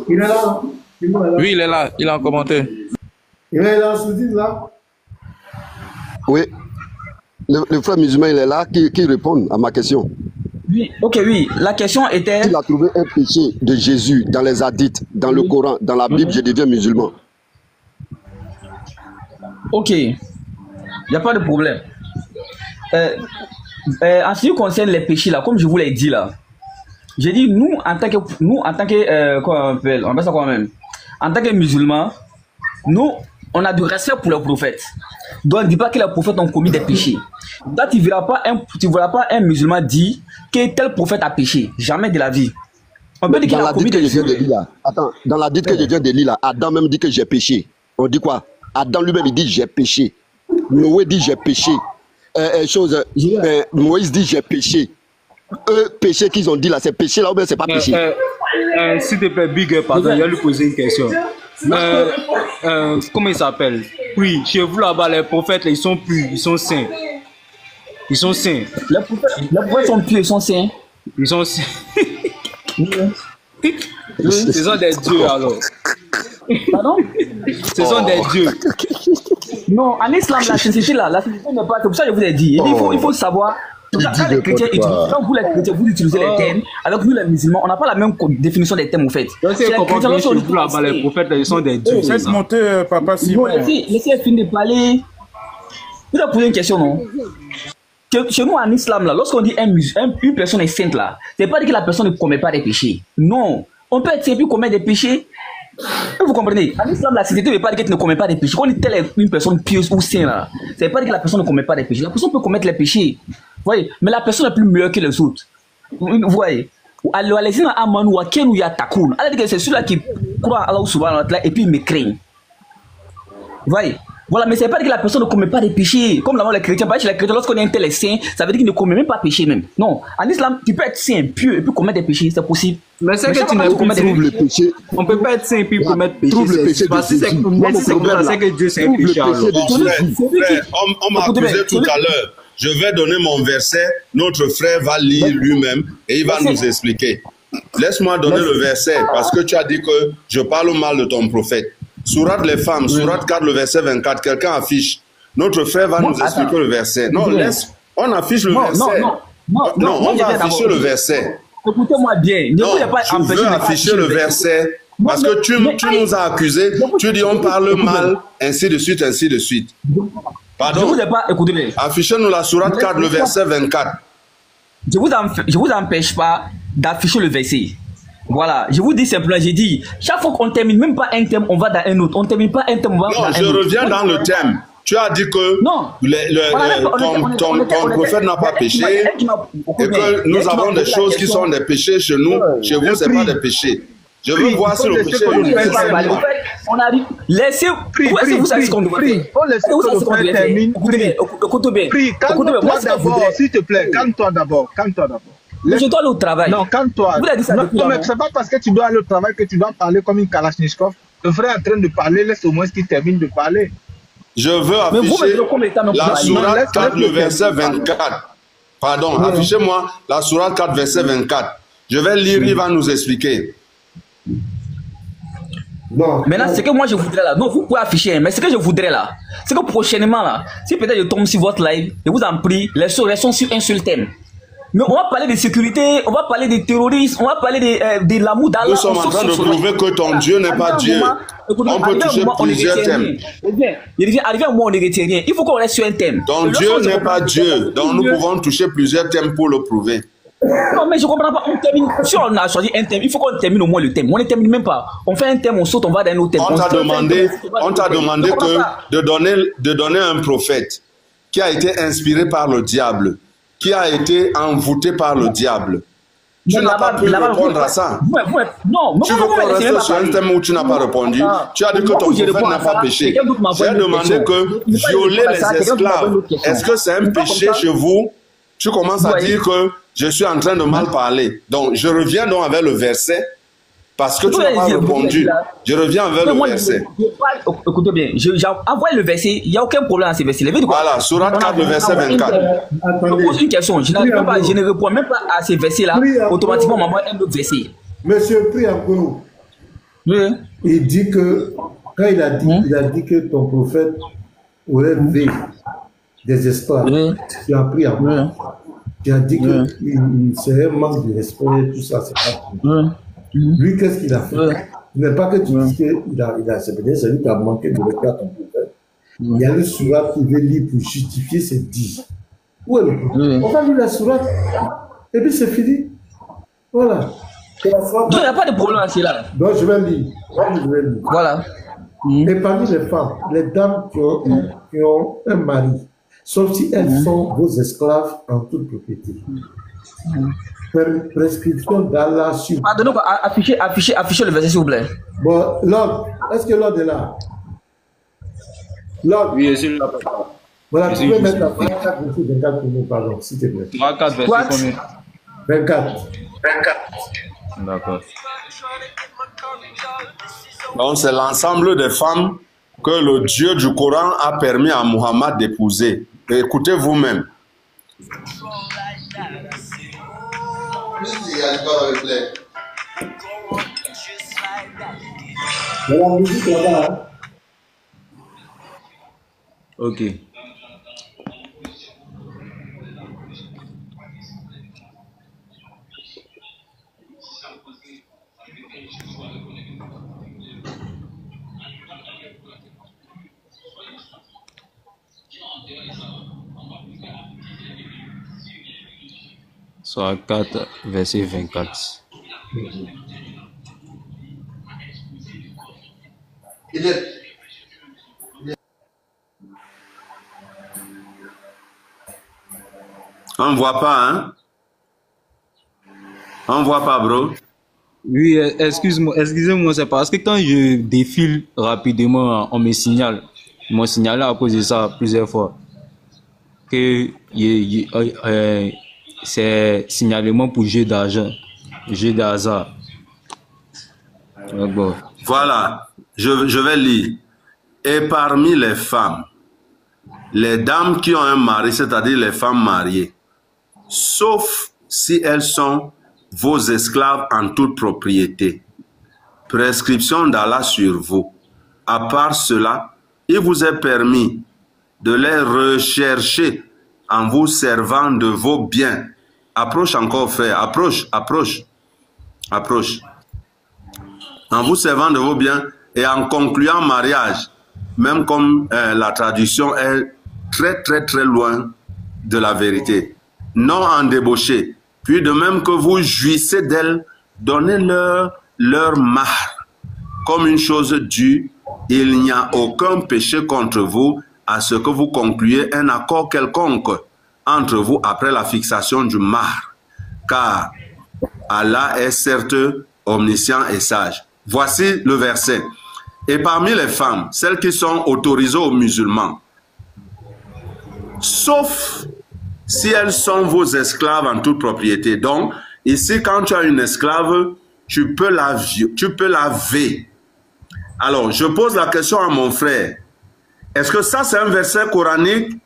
Il est là. Oui, il est là, il a un commentaire. Il est là, là. Oui. Le frère musulman, il est là, qui répond à ma question. Oui, ok, oui. La question était... Il a trouvé un péché de Jésus dans les hadiths, dans le Coran, dans la Bible, je deviens musulman. Ok. Il n'y a pas de problème. En ce qui concerne les péchés, là, comme je vous l'ai dit, là, j'ai dit, nous, en tant que comment on appelle ça quand même, en tant que musulmans, nous, on a du respect pour les prophètes. Donc, on ne dit pas que les prophètes ont commis des péchés. Là, tu ne verras pas un musulman dire que tel prophète a péché. Jamais de la vie. On peut dire qu'il a commis des péchés. Attends, dans la dite que je viens de lire, là, Adam même dit que j'ai péché. On dit quoi? Adam lui-même, il dit j'ai péché. Noé dit j'ai péché. Moïse dit j'ai péché. Eux, péché qu'ils ont dit là, c'est péché là ou bien c'est pas péché? S'il te plaît, Big, pardon, je vais lui poser une question. Comment il s'appelle? Oui, chez vous là-bas, les prophètes, ils sont purs, ils sont saints. Ils sont saints. Les prophètes sont purs, ils sont saints. Ils sont saints. Ce sont des dieux alors. Pardon? Ce sont des dieux. Non, en islam, la sincérité là, la sincérité n'est pas. C'est pour ça que je vous ai dit. Il faut savoir Quand les chrétiens utilisent, quand vous les chrétiens, vous utilisez les termes, avec nous les musulmans, on n'a pas la même définition des termes, en fait. C'est les prophètes, ils sont des dieux. Laisse monter, papa Simon. Laissez finir de parler. Vous avez posé une question, non? Chez nous, en islam, là, lorsqu'on dit une personne est sainte, là, c'est pas dire que la personne ne commet pas des péchés. Non. On peut être saint et commettre des péchés. Vous comprenez? En islam, la sainteté ne veut pas dire que tu ne commets pas des péchés. Quand on dit telle est une personne pieuse ou sainte, là, ça ne veut pas dire que la personne ne commet pas des péchés. La personne peut commettre les péchés. Vous voyez? Mais la personne est plus meilleure que les autres. Vous voyez? Alors, c'est celui-là qui croit à Allah subhanahu wa ta'ala et puis il me craint. Vous voyez? Voilà, mais ça ne veut pas dire que la personne ne commet pas des péchés. Comme les chrétiens, par exemple, les chrétiens, lorsqu'on est un tel saint, ça veut dire qu'il ne commet même pas de péché même. Non, en islam, tu peux être saint, pieux et puis commettre des péchés, c'est possible. Mais c'est que tu ne commettre des péchés. On ne peut pas être saint et puis commettre des péchés. Parce que c'est que Dieu c'est un péché. On m'a accusé tout à l'heure. Je vais donner mon verset. Notre frère va lire lui-même et il va nous expliquer. Laisse-moi donner le verset parce que tu as dit que je parle mal de ton prophète. Sourate les femmes, Sourate 4, le verset 24. Quelqu'un affiche. Notre frère va nous expliquer le verset. Non, laisse. On affiche le verset. Non, on va afficher le verset. Écoutez-moi bien. Non, tu veux afficher le verset parce que tu nous as accusés. Tu dis on parle mal, ainsi de suite, ainsi de suite. Pardon. Je vous ai pas écouté. Affichez-nous la Sourate 4, le verset 24. Je vous empêche pas d'afficher le verset. Voilà, je vous dis simplement, j'ai dit, chaque fois qu'on termine même pas un thème, on va dans un autre. On ne termine pas un thème, on va dans un autre. Non, je reviens dans le thème. Tu as dit que ton prophète n'a pas péché et que nous avons des choses qui sont des péchés chez nous. Chez vous, ce n'est pas des péchés. Je veux voir si le péché est on a dit, vous savez ce qu'on doit faire. Écoutez bien. Calme-toi d'abord, s'il te plaît. Calme-toi d'abord. Mais je dois aller au travail. Non, calme-toi. Non, mais c'est pas parce que tu dois aller au travail que tu dois parler comme une Kalachnikov. Le frère est en train de parler, laisse au moins qu'il termine de parler. Je veux afficher la Sourate 4, le verset 24. Pardon, affichez-moi la Sourate 4, verset 24. Je vais lire, il va nous expliquer. Bon, maintenant, ce que moi je voudrais là, non, vous pouvez afficher, mais ce que je voudrais là, c'est que prochainement là, si peut-être je tombe sur votre live, je vous en prie, les choses sont sur un seul thème. Mais on va parler de sécurité, on va parler de terrorisme, on va parler de l'amour d'Allah. Nous sommes en train de prouver que ton Dieu n'est pas Dieu. On peut toucher plusieurs thèmes. Arrivé à moi, on est rien. Il faut qu'on reste sur un thème. Ton Dieu n'est pas Dieu, donc nous pouvons toucher plusieurs thèmes pour le prouver. Non, mais je comprends pas. On termine. Si on a choisi un thème, il faut qu'on termine au moins le thème. On ne termine même pas. On fait un thème, on saute, on va dans un autre thème. On t'a demandé de donner un prophète qui a été inspiré par le diable, qui a été envoûté par le diable. Tu n'as pas pu répondre à ça. Non, tu veux qu'on reste sur un thème où tu n'as pas répondu. Tu as dit que ton prophète n'a pas péché. J'ai demandé que violer les esclaves, est-ce que c'est un péché chez vous? Tu commences à dire que je suis en train de mal parler. Donc, je reviens donc avec le verset parce que tu n'as pas répondu. Je reviens avec le verset. Écoutez bien, j'ai envoyé le verset, il n'y a aucun problème à ce verset. Voilà, Sourate 4, le verset 24. Je pose une question, je ne réponds même pas à ces versets-là. Automatiquement, on m'envoie un autre verset. Monsieur Priakourou, il dit que, quand il a dit que ton prophète aurait vu des esclaves, tu as pris en compte. Tu as dit que c'est un manque de respect, tout ça, c'est pas lui, qu'est-ce qu'il a fait? Il n'est pas que tu dis qu'il a c'est lui qui a manqué de respect à ton prophète. Il y a le sourate qui veut lire pour justifier ses dits. Où est le prophète? On va lire la sourate et puis c'est fini. Voilà. Non, il n'y a pas de problème à cela. Donc je vais lire. Voilà. Et parmi les femmes, les dames qui ont un mari, sauf si elles sont vos esclaves en toute propriété. Prescription d'Allah sur... Pardonnez, affichez le verset s'il vous plaît. Bon, Lord, est-ce que Lord est là? Lord. Oui, je suis là. Voilà, tu peux mettre la 24 verset 24 pour nous, pardon, s'il te plaît. 24 verset combien? 24. D'accord. Donc c'est l'ensemble des femmes que le Dieu du Coran a permis à Muhammad d'épouser. Écoutez vous-même. Ok. Soit 4, verset 24. On ne voit pas, hein? On ne voit pas, bro. Oui, excusez-moi, c'est parce que quand je défile rapidement, on me signale. Ils m'ont signalé à cause de ça plusieurs fois. Que c'est signalement pour jeu d'argent, jeu d'hasard. Bon. Voilà, je vais lire. Et parmi les femmes, les dames qui ont un mari, c'est-à-dire les femmes mariées, sauf si elles sont vos esclaves en toute propriété. Prescription d'Allah sur vous. À part cela, il vous est permis de les rechercher en vous servant de vos biens. Approche encore, frère. Approche. En vous servant de vos biens et en concluant mariage, même comme la traduction est très loin de la vérité. Non en débauché. Puis de même que vous jouissez d'elles, donnez-leur leur mahr comme une chose due. Il n'y a aucun péché contre vous à ce que vous concluez un accord quelconque entre vous après la fixation du mahr, car Allah est certes omniscient et sage. Voici le verset. Et parmi les femmes, celles qui sont autorisées aux musulmans, sauf si elles sont vos esclaves en toute propriété. Donc, ici, quand tu as une esclave, tu peux la ver. Alors, je pose la question à mon frère. Est-ce que ça, c'est un verset coranique?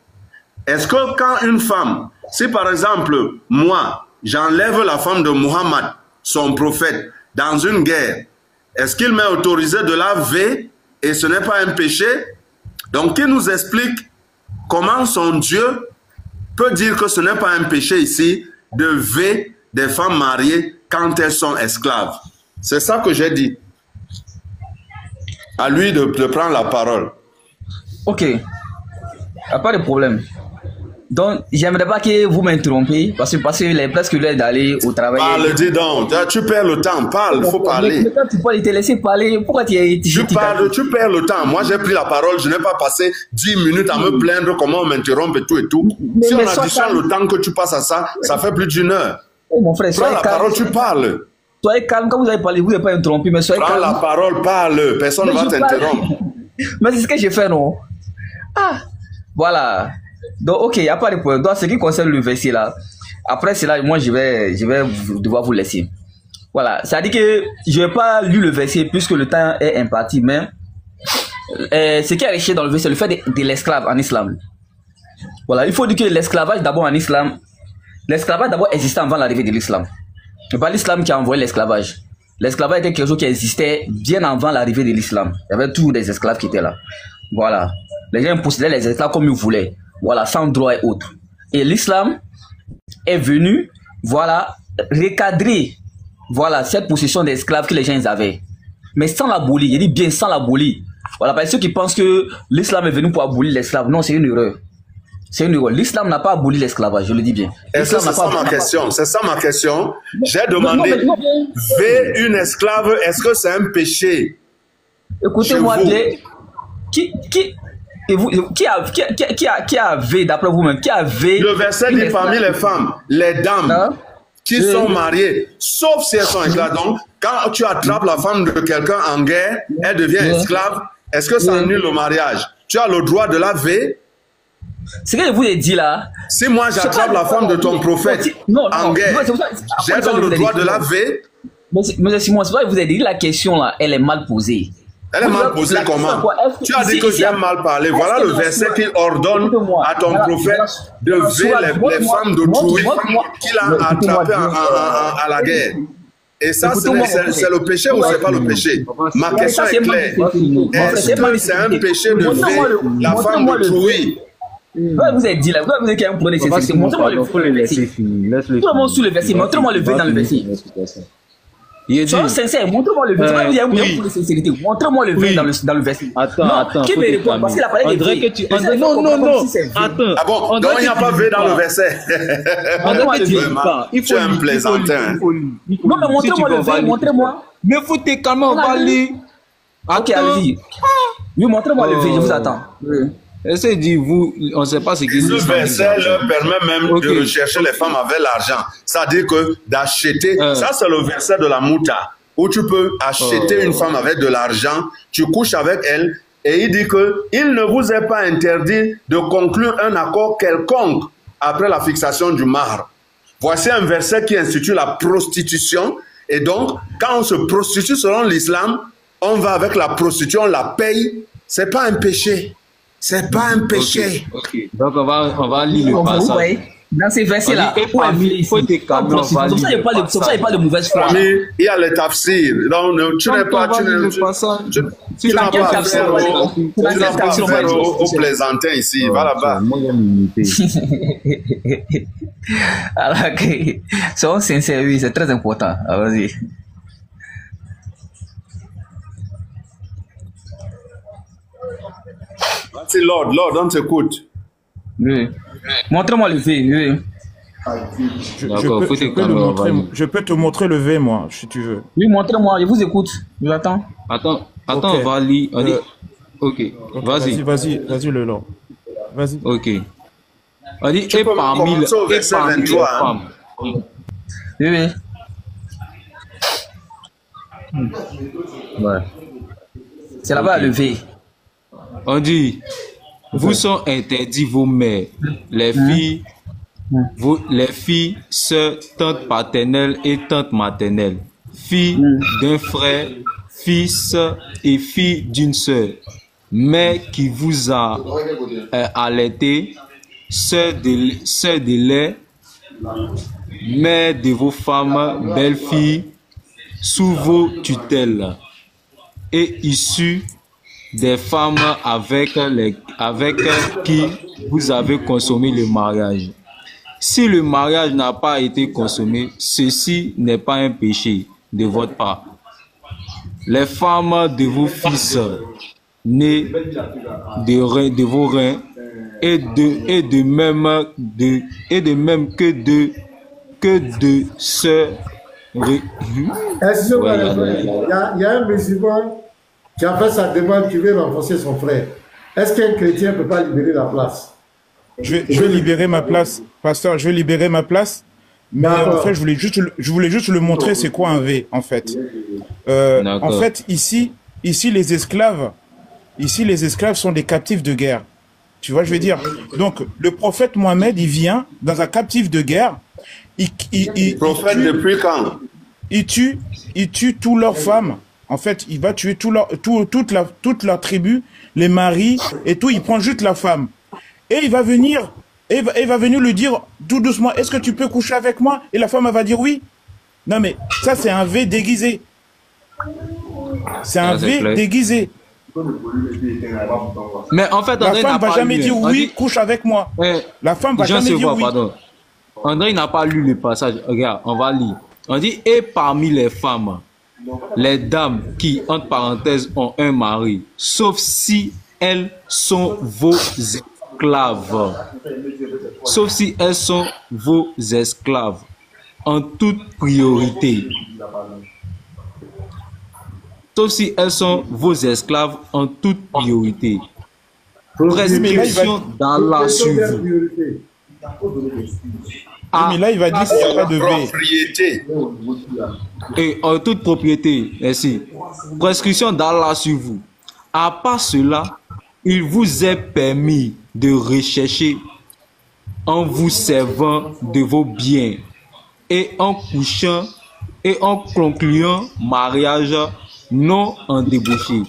Est-ce que quand une femme, si par exemple, moi, j'enlève la femme de Muhammad, son prophète, dans une guerre, est-ce qu'il m'est autorisé de la ver et ce n'est pas un péché? Donc, il nous explique comment son Dieu peut dire que ce n'est pas un péché ici de ver des femmes mariées quand elles sont esclaves. C'est ça que j'ai dit. À lui de prendre la parole. Ok. Pas de problème. Donc, j'aimerais pas que vous m'interrompiez parce que il est presque l'heure d'aller au travail. Parle, dis donc. Tu perds le temps. Parle, il faut parler. Mais quand tu peux te laisser parler, pourquoi tu parles, tu perds le temps. Moi, j'ai pris la parole. Je n'ai pas passé 10 minutes à me plaindre comment on m'interrompt et tout et tout. Si on additionne le temps que tu passes à ça, ça fait plus d'1 heure. Oh, mon frère, prends la parole, tu parles. Soyez calme. Quand vous avez parlé, vous n'avez pas interrompu, mais soyez calme. Prends la parole, parle. Personne ne va t'interrompre. Mais c'est ce que j'ai fait, non? Ah, voilà. Donc, ok, il n'y a pas de problème. Donc, ce qui concerne le verset là, après cela, moi, je vais devoir vous laisser. Voilà, ça dit que je ne vais pas lire le verset puisque le temps est imparti, mais ce qui est riche dans le verset, c'est le fait de l'esclave en islam. Voilà, il faut dire que l'esclavage d'abord en islam, l'esclavage d'abord existait avant l'arrivée de l'islam. Ce n'est pas l'islam qui a envoyé l'esclavage. L'esclavage était quelque chose qui existait bien avant l'arrivée de l'islam. Il y avait toujours des esclaves qui étaient là. Voilà. Les gens possédaient les esclaves comme ils voulaient. Voilà, sans droit et autres. Et l'islam est venu, voilà, recadrer, voilà, cette possession d'esclaves que les gens avaient. Mais sans l'abolir, il dit bien sans l'abolir. Voilà, parce que ceux qui pensent que l'islam est venu pour abolir l'esclave, non, c'est une erreur. C'est une erreur. L'islam n'a pas aboli l'esclavage, je le dis bien. Est-ce que c'est ça ma question? C'est ça ma question. J'ai demandé, ver une esclave, est-ce que c'est un péché? Écoutez-moi bien. Qui a vu, d'après vous-même, qui a vu... Le verset dit parmi les femmes, les dames qui sont mariées, sauf si elles sont esclaves. Donc, quand tu attrapes la femme de quelqu'un en guerre, elle devient esclave. Est-ce que ça annule le mariage? Tu as le droit de la ver? Ce que je vous ai dit là... Si moi j'attrape la femme de ton prophète en guerre, j'ai donc le droit de la ver? Mais Simon, c'est vrai que vous avez dit la question là, elle est mal posée. Elle est mal posée comment? Tu as dit que j'ai mal parlé. Voilà le verset qui ordonne à ton prophète de ver les femmes d'autrui qu'il a attrapées à la guerre. Et ça, c'est le péché ou c'est pas le péché? Ma question est claire. Est-ce que c'est un péché de ver la femme d'autrui? Vous avez dit là, vous avez dit qu'il y a un problème. Montrez-moi le verset. Tout le monde sous le verset. Montrez-moi le verset dans le verset. Soyons sincères, montrez-moi le verset. Vous avez beaucoup de sincérité. Montrez-moi le verset dans le verset. Attends. Qui me répond? Parce qu'il a parlé des vrais. Non. Attends. Ah bon, donc il n'y a pas V dans le verset. Il faut un plaisantin. Non, mais montrez-moi le verset, montrez-moi. Mais faut te calmer, on va lire. Ok, allez-y. Oui, montrez-moi le verset, je vous attends. Essayez de dire, vous, on ne sait pas ce qui se passe. Ce verset leur permet même de rechercher les femmes avec l'argent. C'est-à-dire que d'acheter, ça c'est le verset de la Mouta, où tu peux acheter une femme avec de l'argent, tu couches avec elle, et il dit que il ne vous est pas interdit de conclure un accord quelconque après la fixation du mahr. Voici un verset qui institue la prostitution, et donc, quand on se prostitue selon l'islam, on va avec la prostitution, on la paye, c'est pas un péché. C'est pas un péché. Okay. Donc on va lire le passage. Dans ces versets-là, il faut te calmer. Comme ça, il n'y a pas de mauvaise foi. Il y a les tafsirs. Donc, tu n'es pas. Tu n'as pas affaire au plaisantin ici. Va là-bas. Alors, ok. Soyons sincères, oui, c'est très important. Vas-y. C'est Lord, on t'écoute. Oui. Montre-moi le V. Oui. Je peux te montrer le V, moi, si tu veux. Oui, montre-moi, je vous écoute. Je l'attends. Attends, okay. On va lire. Ok, vas-y. Vas-y, le Lord. Vas-y. Ok. On dit, et parmi les femmes. Oui. Ouais. C'est là-bas le V. On dit, vous sont interdits vos mères, les filles, sœurs, tantes paternelles et tantes maternelles, filles d'un frère, fils et filles d'une sœur, mère qui vous a allaité, sœur de lait, mère de vos femmes, belles-filles, sous vos tutelles, et issues des femmes avec qui vous avez consommé le mariage. Si le mariage n'a pas été consommé, ceci n'est pas un péché de votre part. Les femmes de vos fils nés de vos reins et de même que de sœurs. Excusez-moi, il y a un musulman qui a fait sa demande, qui veut renforcer son frère. Est-ce qu'un chrétien ne peut pas libérer la place? Je vais libérer ma place, pasteur, je vais libérer ma place. Mais en fait, je voulais juste le montrer, c'est quoi un V, en fait. En fait, ici, les esclaves sont des captifs de guerre. Tu vois, je veux dire. Donc, le prophète Mohammed, il vient dans un captif de guerre. Prophète depuis quand? Il tue toutes leurs femmes. En fait, il va tuer toute la tribu, les maris et tout. Il prend juste la femme. Et il va venir lui dire tout doucement, est-ce que tu peux coucher avec moi? Et la femme, elle va dire oui. Non, mais ça, c'est un V déguisé. C'est un V déguisé. Mais en fait, André la femme va jamais dire oui, couche avec moi. La femme va jamais dire oui. Pardon. André n'a pas lu le passage. Regarde, on va lire. On dit, et parmi les femmes, les dames qui, entre parenthèses, ont un mari, sauf si elles sont vos esclaves. Sauf si elles sont vos esclaves, en toute priorité. Sauf si elles sont vos esclaves en toute priorité. Prescription d'Allah sur vous. Mais là, il va dire qu'il n'y a pas de propriété. Et en toute propriété, merci. Prescription d'Allah sur vous. À part cela, il vous est permis de rechercher en vous servant de vos biens et en couchant et en concluant mariage non en débauché.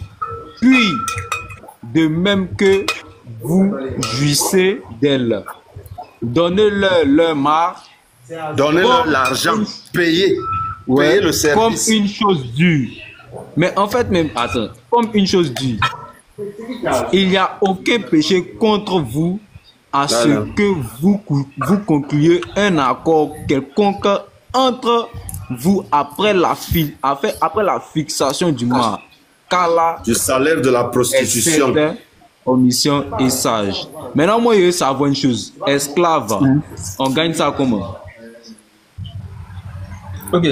Puis, de même que vous jouissez d'elles, donnez-leur leur marque. Donnez-leur l'argent, payez le service. Comme une chose due. Mais en fait, même, attends, comme une chose due. Il n'y a aucun péché contre vous à ce que vous concluez un accord quelconque entre vous, après la fixation du mât, Kala, du salaire de la prostitution, omission et sage. Maintenant, moi, je veux savoir une chose. Esclave, on gagne ça comment? Ok.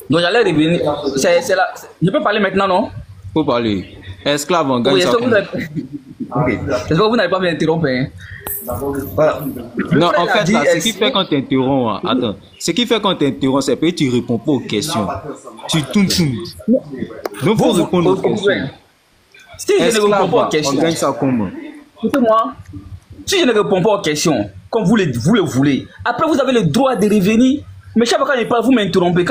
Donc, j'allais revenir. C'est là. Je peux parler maintenant, non? Faut parler. Esclave, on gagne ça comment? Ok. J'espère que vous n'avez pas m'interrompre. Hein? Voilà. Non, en fait, là, ce qui fait quand tu interromps, attends, ce qui fait quand tu interromps, c'est que tu ne réponds pas aux questions. Tu tournes. Donc, il faut répondre aux questions. Si je ne réponds pas aux questions, on gagne ça comment? Écoutez-moi, si je ne réponds pas aux questions, comme vous le voulez, après vous avez le droit de revenir. Mais chaque fois quand je parle, vous m'interrompez.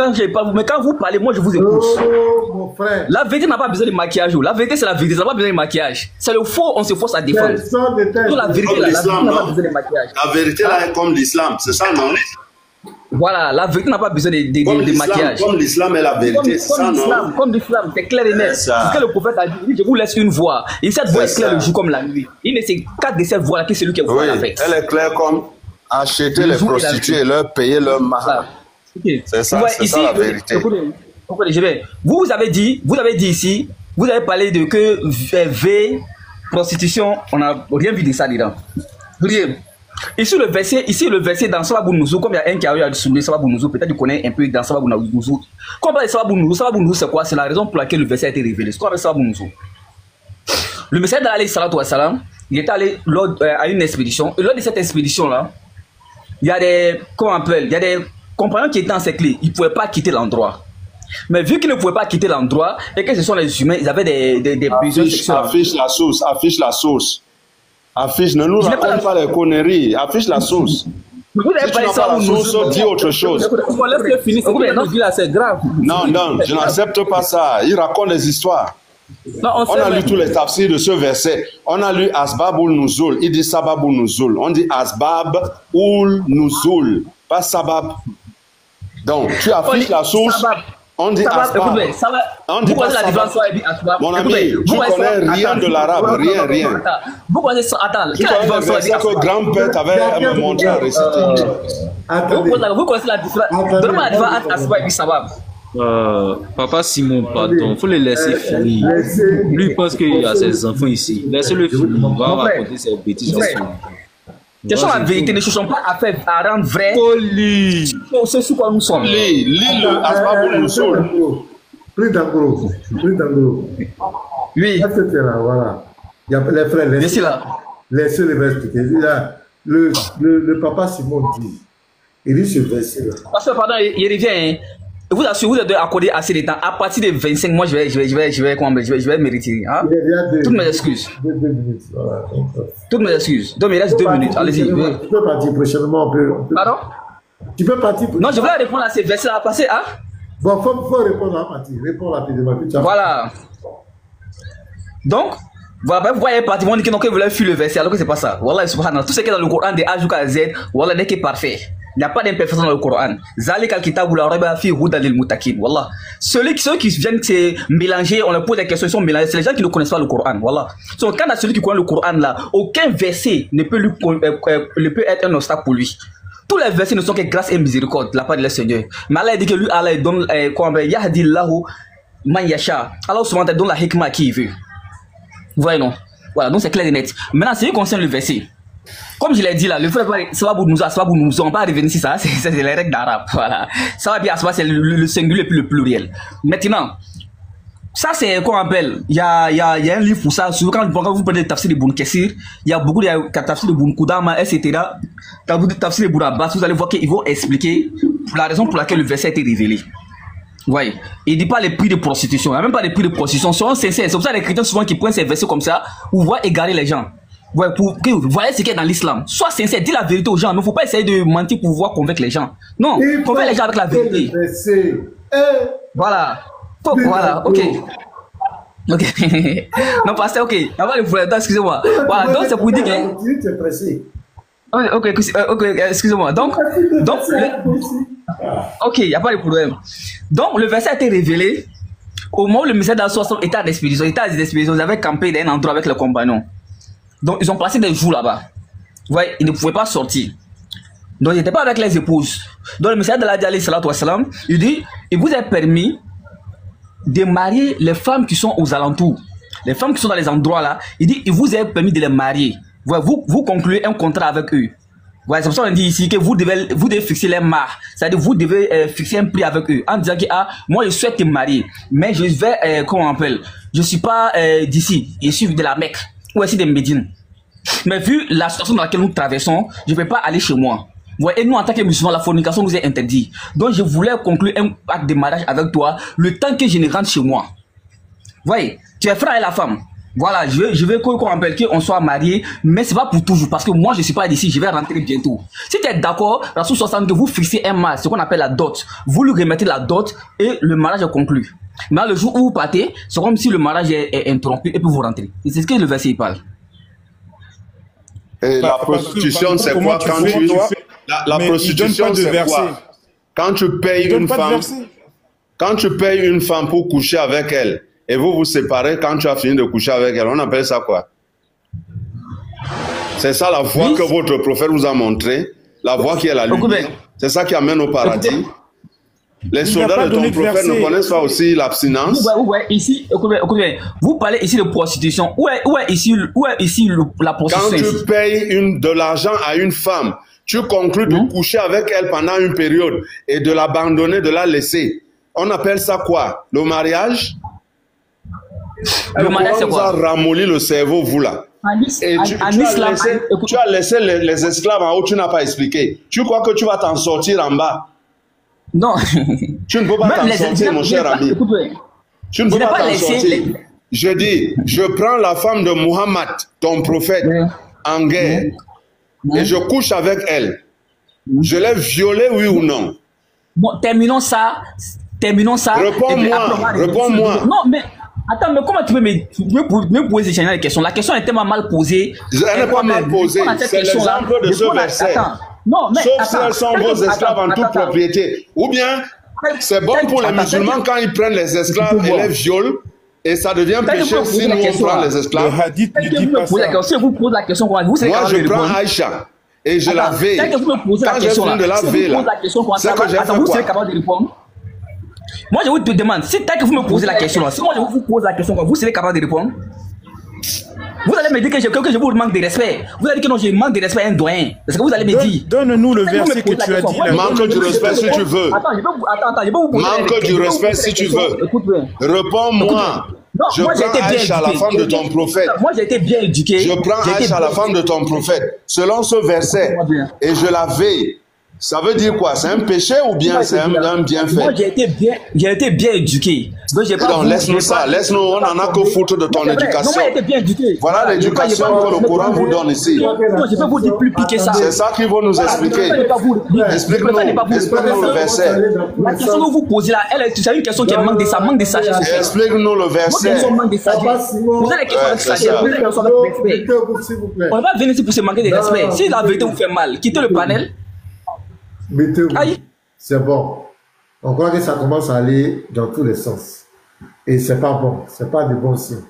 Mais quand vous parlez, moi je vous écoute. Oh, mon frère. La vérité n'a pas besoin de maquillage. La vérité, c'est la vérité. Ça n'a pas besoin de maquillage. C'est le faux, on se force à défendre. Donc, la vérité, la vérité n'a pas besoin de maquillage. La vérité là est comme l'islam, c'est ça, non? Voilà, la vérité n'a pas besoin de maquillage. Comme l'islam est la vérité, c'est ça, non? Comme l'islam, c'est clair et net. C'est ce que le prophète a dit. Je vous laisse une voix. Et cette voix est claire le jour comme la nuit. Il ne sait qu'à de cette voix-là qui c'est lui qui est voix avec. Elle est claire comme acheter les prostituées et leur payer leur mahar. C'est ça, c'est ça la vérité. Écoutez, vous avez dit ici, vous avez parlé de que V, prostitution, on n'a rien vu de ça dedans. Ici le verset dans Sababou Nouzou, comme il y a un qui a eu à souligner Sababou Nouzou, peut-être tu connais un peu dans Sababou Nouzou. Quand on parle de Sababou Nouzou, c'est quoi? C'est la raison pour laquelle le verset a été révélé. C'est quoi avec Sababou Nouzou? Le messager d'Allah salatu wa salam, il est allé à une expédition, et lors de cette expédition-là, il y a des, comment on appelle, il y a des compagnons qui étaient encerclés, ils ne pouvaient pas quitter l'endroit. Mais vu qu'ils ne pouvaient pas quitter l'endroit, et que ce sont les humains, ils avaient des besoins sexuels. Affiche la source. Affiche, ne nous raconte pas les conneries. Affiche la source. Vous n'avez pas la source, dis autre chose. C'est grave. Non, je n'accepte pas ça. Il raconte des histoires. Non, on a lu tous les tafsirs de ce verset. On a lu Asbab ul Nuzul. Il dit Sabab ul Nuzul. On dit Asbab ul Nuzul, pas Sabab. Donc, tu affiches la source. On dit Asbab. On dit pas Sabab. Mon ami, tu connais rien de l'arabe. Rien. Vous connaissez ça? Attends. Tu connais le verset que grand-père t'avait montré à réciter. Vous connaissez la différence? Donne-moi la différence entre Asbab et Sabab. Papa Simon, pardon, faut le laisser finir. Lui il pense qu'il y a ses enfants ici. Laissez-le finir. On va raconter ses bêtises. Question la vérité, ne cherchons pas à rendre vrai. C'est sur quoi nous sommes. Lis le Asbab ul Nuzul. Plus d'anglo. Oui. Voilà. Il y a les frères. Laissez-le expliquer. Le papa Simon dit. Il dit ce verset-là. Parce que pardon, il revient. Vous avez accordé assez de temps. À partir de 25, moi je vais mériter. Hein? Toutes mes excuses. 2 minutes. Voilà. Toutes mes excuses. Donc il reste 2 minutes. Allez-y. Tu peux partir prochainement. Pardon? Tu peux partir. Non, je voulais répondre à ces versets à passer. Hein? Bon, faut répondre à partir. Réponds rapidement. Voilà. Donc, voilà, vous voyez partir. Vous dites qu'ils veulent fuir le verset alors que c'est pas ça. Voilà, subhanallah. Tout ce qui est dans le Coran de A jusqu'à Z, voilà, n'est que parfait. Il n'y a pas d'imperfection dans le Coran. Zalik al-kitab la rayba fi hudan lil muttaqin. Wallah. Ceux qui viennent se mélanger, on leur pose des questions, ils sont mélangés. C'est les gens qui ne connaissent pas le Coran. Wallah. Donc, quand celui qui connaît le Coran là, aucun verset ne peut être un obstacle pour lui. Tous les versets ne sont que grâce et miséricorde de la part de leur Seigneur. Mais Allah dit que lui, Allah donne, Yahdi Allahu man yasha. Allah souvent donne la hikmah à qui il veut. Vous voyez, non? Voilà, donc c'est clair et net. Maintenant, ce qui concerne le verset. Comme je l'ai dit là, le frère Sababou Nouzou, on va pas revenir sur ça, c'est les règles d'arabe. Voilà. Sabab et Asbab, c'est le singulier puis le pluriel. Maintenant, ça c'est qu'on appelle, il y a un livre pour ça, souvent quand vous prenez le tafsir de Ibn Kathir, il y a beaucoup de tafsir de Ibn Qudama, etc. Quand vous dites tafsir de Ibn Abbas, vous allez voir qu'ils vont expliquer la raison pour laquelle le verset a été révélé. Ouais. Il ne dit pas les prix de prostitution, il n'y a même pas les prix de prostitution, soyons sincères. C'est pour ça que les chrétiens souvent qui prennent ces versets comme ça, ou voient égarer les gens. Ouais, pour que vous voyez ce qu'il y a dans l'islam. Sois sincère, dis la vérité aux gens, mais il ne faut pas essayer de mentir pour pouvoir convaincre les gens. Non, convaincre les gens avec la vérité. Voilà. Voilà, ok. Non, pasteur, ok. Excusez-moi. Voilà, donc c'est pour dire que. Ok, excusez-moi. Donc ok, il n'y a pas de problème. Donc, le verset a été révélé au moment où le messager d'Allah était à l'expédition. Ils avaient campé dans un endroit avec les compagnons. Donc, ils ont passé des jours là-bas. Vous voyez, ils ne pouvaient pas sortir. Donc, il n'était pas avec les épouses. Donc, le Messie de la Djali, il dit, il vous est permis de marier les femmes qui sont aux alentours. Les femmes qui sont dans les endroits là, il dit, il vous est permis de les marier. Vous concluez un contrat avec eux. Ouais, c'est pour ça qu'on dit ici que vous devez fixer les marques. C'est-à-dire vous devez fixer un prix avec eux. En disant que moi je souhaite te marier, mais je vais, comment on appelle, je suis pas d'ici, je suis de la Mecque ou ici de Médine. Mais vu la situation dans laquelle nous traversons, je ne vais pas aller chez moi. Ouais, et nous en tant que musulmans, la fornication nous est interdite. Donc je voulais conclure un acte de mariage avec toi le temps que je ne rentre chez moi. Voyez, tu es frère et la femme. Voilà, je veux qu'on rappelle qu'on soit marié, mais c'est pas pour toujours, parce que moi je suis pas d'ici, je vais rentrer bientôt. Si tu es d'accord, la sous 62, vous fixez un mariage, ce qu'on appelle la dot. Vous lui remettez la dot et le mariage est conclu. Mais le jour où vous partez, c'est comme si le mariage est interrompu et puis vous rentrez. Et c'est ce que le verset parle. Et la prostitution, c'est quoi quand tu... La prostitution, c'est quoi? Quand tu payes une femme, quand tu payes une femme pour coucher avec elle, et vous vous séparez quand tu as fini de coucher avec elle, on appelle ça quoi? C'est ça la voie que votre prophète vous a montré, la voie qui est la lumière. C'est ça qui amène au paradis. Les soldats de ton prophète ne connaissent pas aussi l'abstinence. Ouais, ici, écoutez, vous parlez ici de prostitution. Où est ici la prostitution? Quand tu payes de l'argent à une femme, tu conclus de coucher avec elle pendant une période et de l'abandonner, de la laisser. On appelle ça quoi? Le mariage? Le mariage, c'est quoi? On vous a ramolli le cerveau, vous là. Et tu as laissé les esclaves en haut, tu n'as pas expliqué. Tu crois que tu vas t'en sortir en bas? Non. Tu ne peux pas t'en sortir, mon cher ami. Tu ne peux pas t'en sortir. Je dis, je prends la femme de Muhammad, ton prophète, en guerre, et je couche avec elle. Je l'ai violée, oui ou non? Bon, terminons ça. Réponds-moi. Non, mais attends, mais comment tu peux me poser ces questions? La question est tellement mal posée. Elle n'est pas mal posée. C'est l'exemple de ce verset. Non, mais sauf si elles sont vos esclaves en toute propriété. Ou bien, c'est bon pour les musulmans quand ils prennent les esclaves et les violent, et ça devient péché si nous on prend les esclaves. Si vous posez la question, moi je prends Aïcha et je la veille. Quand j'ai fini de la veille, c'est que j'ai fait quoi? Moi, je vous demande, si tant que vous me posez la question, si moi je vous pose la question, vous serez capable de répondre? Vous allez me dire que je vous manque de respect. Vous allez dire que non, je manque de respect à un doyen. Est-ce que vous allez me dire? Donne-nous le verset que tu as dit. Manque du respect si tu veux. Attends, je vais vous poser. Manque du respect si tu veux. Réponds-moi. Je prends Aïcha, la femme de ton prophète. Moi, j'ai été bien éduqué. Je prends Aïcha, la femme de ton prophète. Selon ce verset, et je la veille. Ça veut dire quoi? C'est un péché ou bien c'est un bienfait? Moi, j'ai été bien éduqué. Donc, laisse-nous ça. Laisse-nous, on n'en a que foutre de ton éducation. Non, moi, j'ai été bien éduqué. Voilà l'éducation que le Coran vous donne ici. Non, je peux vous dire plus piquer ça. C'est ça qu'il faut nous expliquer. Explique-nous le verset. La question que vous posez là, c'est une question qui manque de sagesse. Explique-nous le verset. Vous avez des questions de sagesse, vous avez des questions de respect. On va venir ici pour se manquer de respect. Si la vérité vous fait mal, quittez le panel. Mettez-vous. C'est bon. On croit que ça commence à aller dans tous les sens. Et c'est pas bon. C'est pas de bon signe.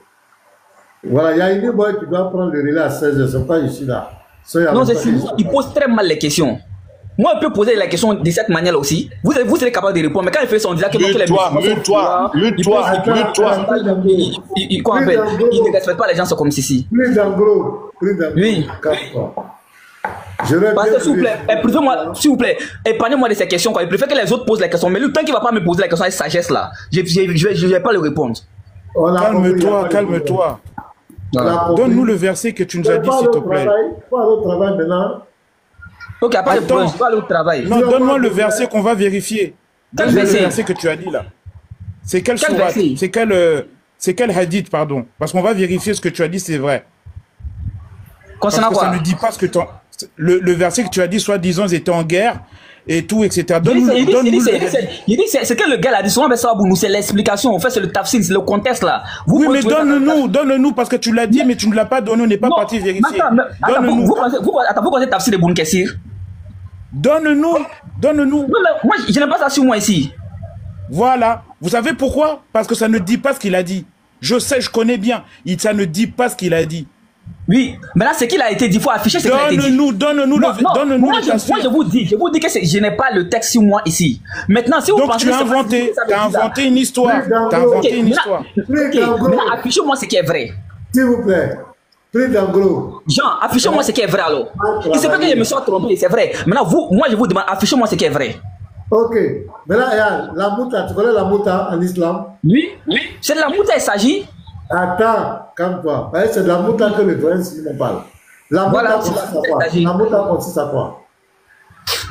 Voilà, il y a une boy qui doit prendre le relais à 16h. C'est pas je suis là. Non, il pose très mal les questions. Moi, je peux poser la question de cette manière aussi. Vous serez capable de répondre. Mais quand il fait son disant que Mute-toi. Il ne respecte pas les gens comme ceci. Plus d'anglo. Oui. Parce que s'il vous plaît, épargnez-moi de ces questions. Il préfère que les autres posent les questions. Mais le temps qu'il ne va pas me poser la question avec sagesse là, je ne vais pas le répondre. Calme-toi. Donne-nous le verset que tu nous as dit, s'il te plaît. Au travail maintenant. Ok, après je vais aller au travail. Non, donne-moi le verset qu'on va vérifier. Donne-moi le verset que tu as dit là. C'est quelle sourate? C'est quel hadith, pardon? Parce qu'on va vérifier ce que tu as dit, c'est vrai. Concernant quoi? Ça ne dit pas ce que le verset que tu as dit, soi-disant, ils étaient en guerre et tout, etc. Il dit, c'est que le gars a dit, souvent, c'est l'explication. En fait, c'est le tafsir, c'est le contexte là. Oui, mais donne-nous, parce que tu l'as dit, mais tu ne l'as pas donné, on n'est pas parti vérifier. Donne-nous. Vous pensez tafsir de Boun Kessir? Donne-nous. Moi, je n'ai pas ça sur moi ici. Voilà. Vous savez pourquoi? Parce que ça ne dit pas ce qu'il a dit. Je sais, je connais bien. Ça ne dit pas ce qu'il a dit. Oui, mais là, ce qu'il a été dit, il faut afficher ce qu'il a été dit. Donne-nous moi, je vous dis que je n'ai pas le texte sur moi ici. Maintenant, si vous donc pensez tu as inventé une histoire. Maintenant, affichez-moi ce qui est vrai. S'il vous plaît. Jean, affichez-moi ce qui est vrai alors. Il se peut que je me sois trompé, c'est vrai. Maintenant, moi je vous demande, affichez-moi ce qui est vrai. Ok. Maintenant, la mouta, tu connais la mouta en islam? Oui. C'est de la mouta, il s'agit. Attends, calme-toi. C'est de la mouta que le doyen Simon parle. La mouta consiste à quoi?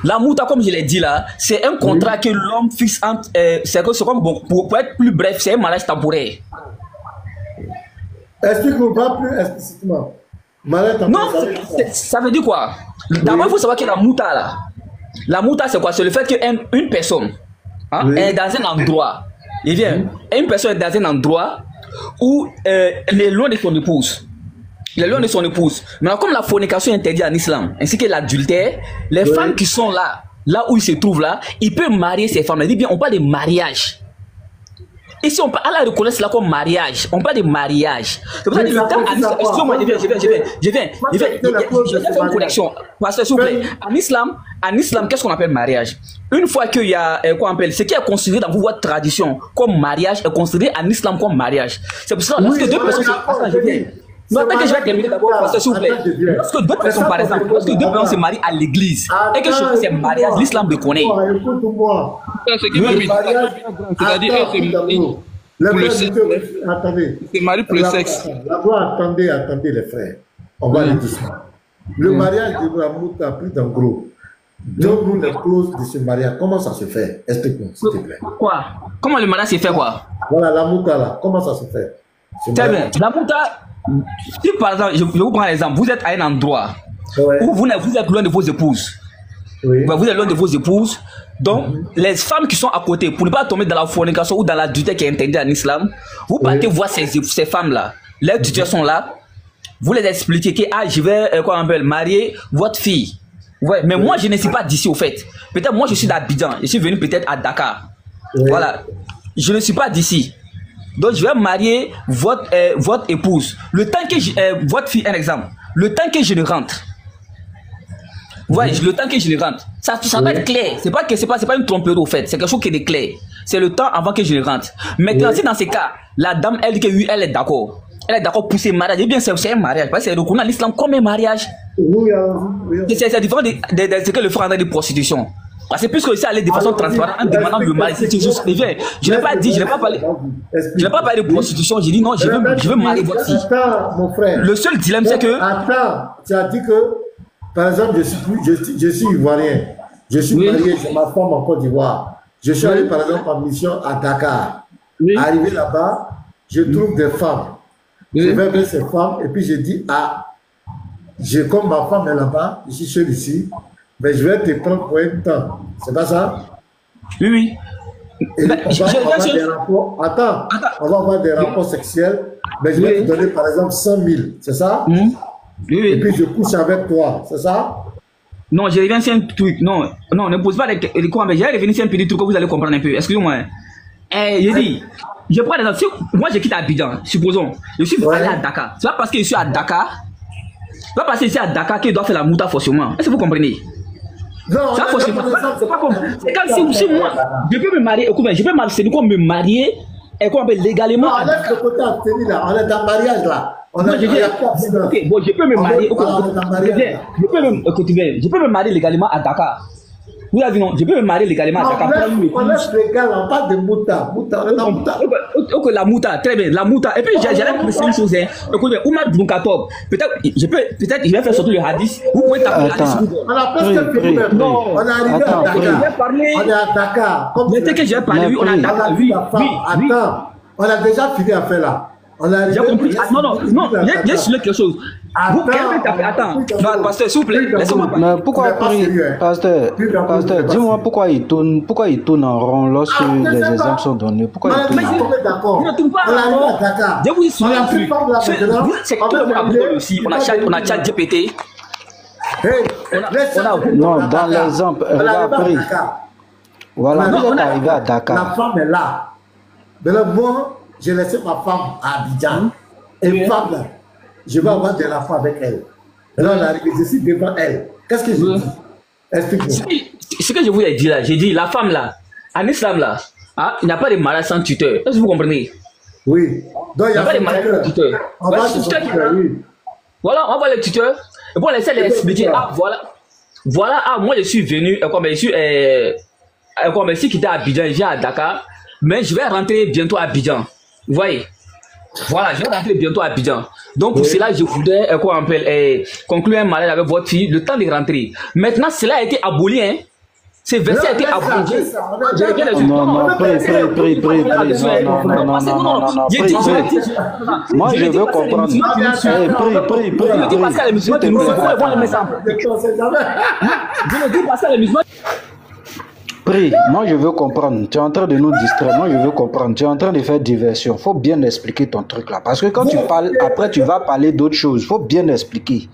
La mouta, comme je l'ai dit là, c'est un contrat que l'homme fixe entre. C'est comme, bon, pour être plus bref, c'est un mariage temporaire. Explique-nous pas plus explicitement. Mariage temporaire. Non, ça veut dire quoi? D'abord, il faut savoir que la mouta là. La mouta, c'est quoi? C'est le fait qu'une personne est dans un endroit. Il vient. Une personne est dans un endroit où elle est loin de son épouse. Il est loin de son épouse. Maintenant, comme la fornication est interdite en islam, ainsi que l'adultère, les femmes qui sont là où ils se trouvent là, ils peuvent marier ces femmes. Il dit bien, on parle de mariage. Ici, Allah reconnaît cela comme mariage. On parle de mariage. C'est pour ça que le terme en islam. Excusez-moi, je viens. Je fais une connexion. Parce que, s'il vous plaît, en islam, qu'est-ce qu'on appelle mariage? Une fois qu'il y a, quoi on appelle, ce qui est considéré dans votre tradition comme mariage est considéré en islam comme mariage. C'est pour ça que lorsque deux personnes non, peut-être que je vais terminer d'abord, parce que s'il vous plaît, lorsque deux personnes, par exemple, lorsque deux personnes se marient à l'église, et que je fais ces mariages, l'islam le connaît. Écoute-moi. C'est-à-dire, c'est marié pour le sexe. Attendez les frères. On va les discuter. Le mariage de la mouta, plus d'un gros. Donne-nous les clauses de ce mariage. Comment ça se fait? Explique-nous, s'il te plaît. Quoi? Comment le mariage se fait, quoi? Voilà, la mouta là. Comment ça se fait? Très bien. La mouta, si par exemple, je vous prends l'exemple, vous êtes à un endroit où vous êtes loin de vos épouses. Oui. Vous êtes loin de vos épouses. Donc, les femmes qui sont à côté, pour ne pas tomber dans la fornication ou dans l'adultère qui est interdite en islam, vous partez voir ces femmes-là. Les tuteurs sont là. Vous les expliquez que je vais marier votre fille. Ouais, mais moi, je ne suis pas d'ici au fait. Peut-être moi, je suis d'Abidjan. Je suis venu peut-être à Dakar. Voilà. Je ne suis pas d'ici. Donc, je vais marier votre épouse. Le temps que votre fille, un exemple. Le temps que je ne rentre. Ouais, le temps que je ne rentre. Ça va être clair. C'est pas une tromperie au fait. C'est quelque chose qui est clair. C'est le temps avant que je ne rentre. Maintenant, si dans ces cas, la dame, elle dit que oui, elle est d'accord. Elle est d'accord pour ces mariages. Eh bien, c'est un mariage. Parce que c'est reconnu à l'islam comme un mariage. C'est différent de ce que le frère a dit de prostitution. Parce que puisque ici, aller de façon transparente en demandant le mariage, c'est juste. Je n'ai pas parlé de prostitution. J'ai dit non, je veux marier votre fille. Attends, mon frère. Le seul dilemme, c'est que. Attends, tu as dit que, par exemple, je suis ivoirien. Je suis marié, j'ai ma femme en Côte d'Ivoire. Je suis allé, par exemple, en mission à Dakar. Arrivé là-bas, je trouve des femmes. Je vais vers ces femmes et puis je dis, comme ma femme est là-bas, je suis seul ici, mais je vais te prendre pour un temps. C'est pas ça? Oui. Et on va avoir des rapports sexuels, mais je vais te donner par exemple 100 000, c'est ça? Et puis je couche avec toi, c'est ça? Non, je reviens sur un truc. Non, ne pose pas les quoi, mais je vais revenir sur un petit truc que vous allez comprendre un peu. Excusez-moi. Je dis, je prends l'exemple. Si moi je quitte Abidjan, supposons, je suis allé à Dakar. C'est pas parce que je suis à Dakar. C'est pas parce que je suis à Dakar qu'il doit faire la mouta forcément. Est-ce que vous comprenez? Non, ça forcément. C'est pas comme. C'est comme si moi, je peux me marier. Je peux me marier et qu'on peut légalement. Non, on est le côté abstenu là. On est dans le mariage là. Ok, bon, je peux me marier. Je peux me marier légalement à Dakar. Vous avez vu, non? Je peux me marier légalement à Dakar. On laisse légal, on parle de mouta. Ok, la mouta, très bien, la mouta. Et puis j'allais préciser une chose. Écoutez, Oumar Boukatob, peut-être je vais faire surtout le hadith. Vous pouvez taper le hadith. On a presque fini maintenant. On est arrivé à Dakar. On est à Dakar. Dès que j'ai parlé, oui, on a Dakar. Oui. Attends, on a déjà fini à faire là. J'ai compris. Non, il y a quelque chose. Attends, pasteur, s'il vous plaît, laissez-moi parler. Mais pourquoi, pasteur, dis-moi pourquoi il tourne en rond lorsque les exemples sont donnés? Pourquoi il tourne en rond? Il ne tourne pas en rond. Je vous dis souvent un truc. C'est que tout le monde a besoin aussi. On a chat GPT. Non, dans l'exemple, regarde après. Voilà, vous êtes arrivé à Dakar. La femme est là. Mais là, moi, j'ai laissé ma femme à Abidjan. Et femme là. je vais avoir de l'enfant avec elle. Maintenant, on arrive, je suis devant elle. Qu'est-ce que je dis? Explique-moi. Ce que je vous ai dit là, j'ai dit, la femme là, en islam là, hein, il n'y a pas de mariage sans tuteur. Est-ce que vous comprenez? Oui. Donc, il n'y a pas de mariage sans tuteur. On va tuteur qui oui. Voilà, on va voir le tuteur. Et bon, laissez les expliquer. Ah, voilà, ah, moi je suis venu, comme je suis quitté à Abidjan, je viens à Dakar, mais je vais rentrer bientôt à Abidjan. Vous voyez? Voilà, je vais rentrer bientôt à Abidjan. Donc, pour cela, je voudrais conclure un mariage avec votre fille, le temps de rentrer. Maintenant, cela a été aboli, hein? Ces versets a été abrogé. Non, moi, je veux comprendre. Prie, moi je veux comprendre. Tu es en train de nous distraire. Moi je veux comprendre. Tu es en train de faire diversion. Il faut bien expliquer ton truc là. Parce que quand tu parles, après tu vas parler d'autres choses. Il faut bien expliquer.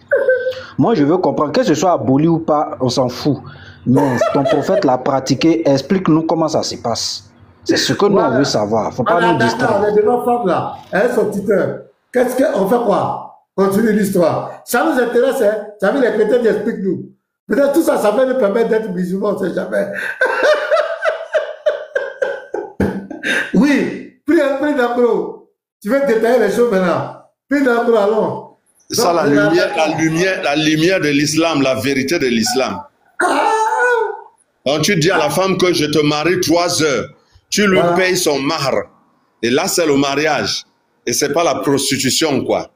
Moi je veux comprendre. Que ce soit aboli ou pas, on s'en fout. Mais ton prophète l'a pratiqué. Explique-nous comment ça se passe. C'est ce que nous on veut savoir. Il ne faut pas nous distraire. On est devant femme là. Elle est son tuteur. Qu'est-ce qu'on fait quoi? Continue l'histoire. Ça nous intéresse, hein? Ça veut les chrétiens qui expliquent nous. Peut-être tout ça, ça va nous permettre d'être musulmans, on ne sait jamais. Oui, prie d'Ambro. Tu veux détailler les choses maintenant. Prie d'Ambro, allons. Ça, la lumière de l'islam, la vérité de l'islam. Quand tu dis à la femme que je te marie 3 heures, tu lui payes son mahr. Et là, c'est le mariage. Et ce n'est pas la prostitution, quoi.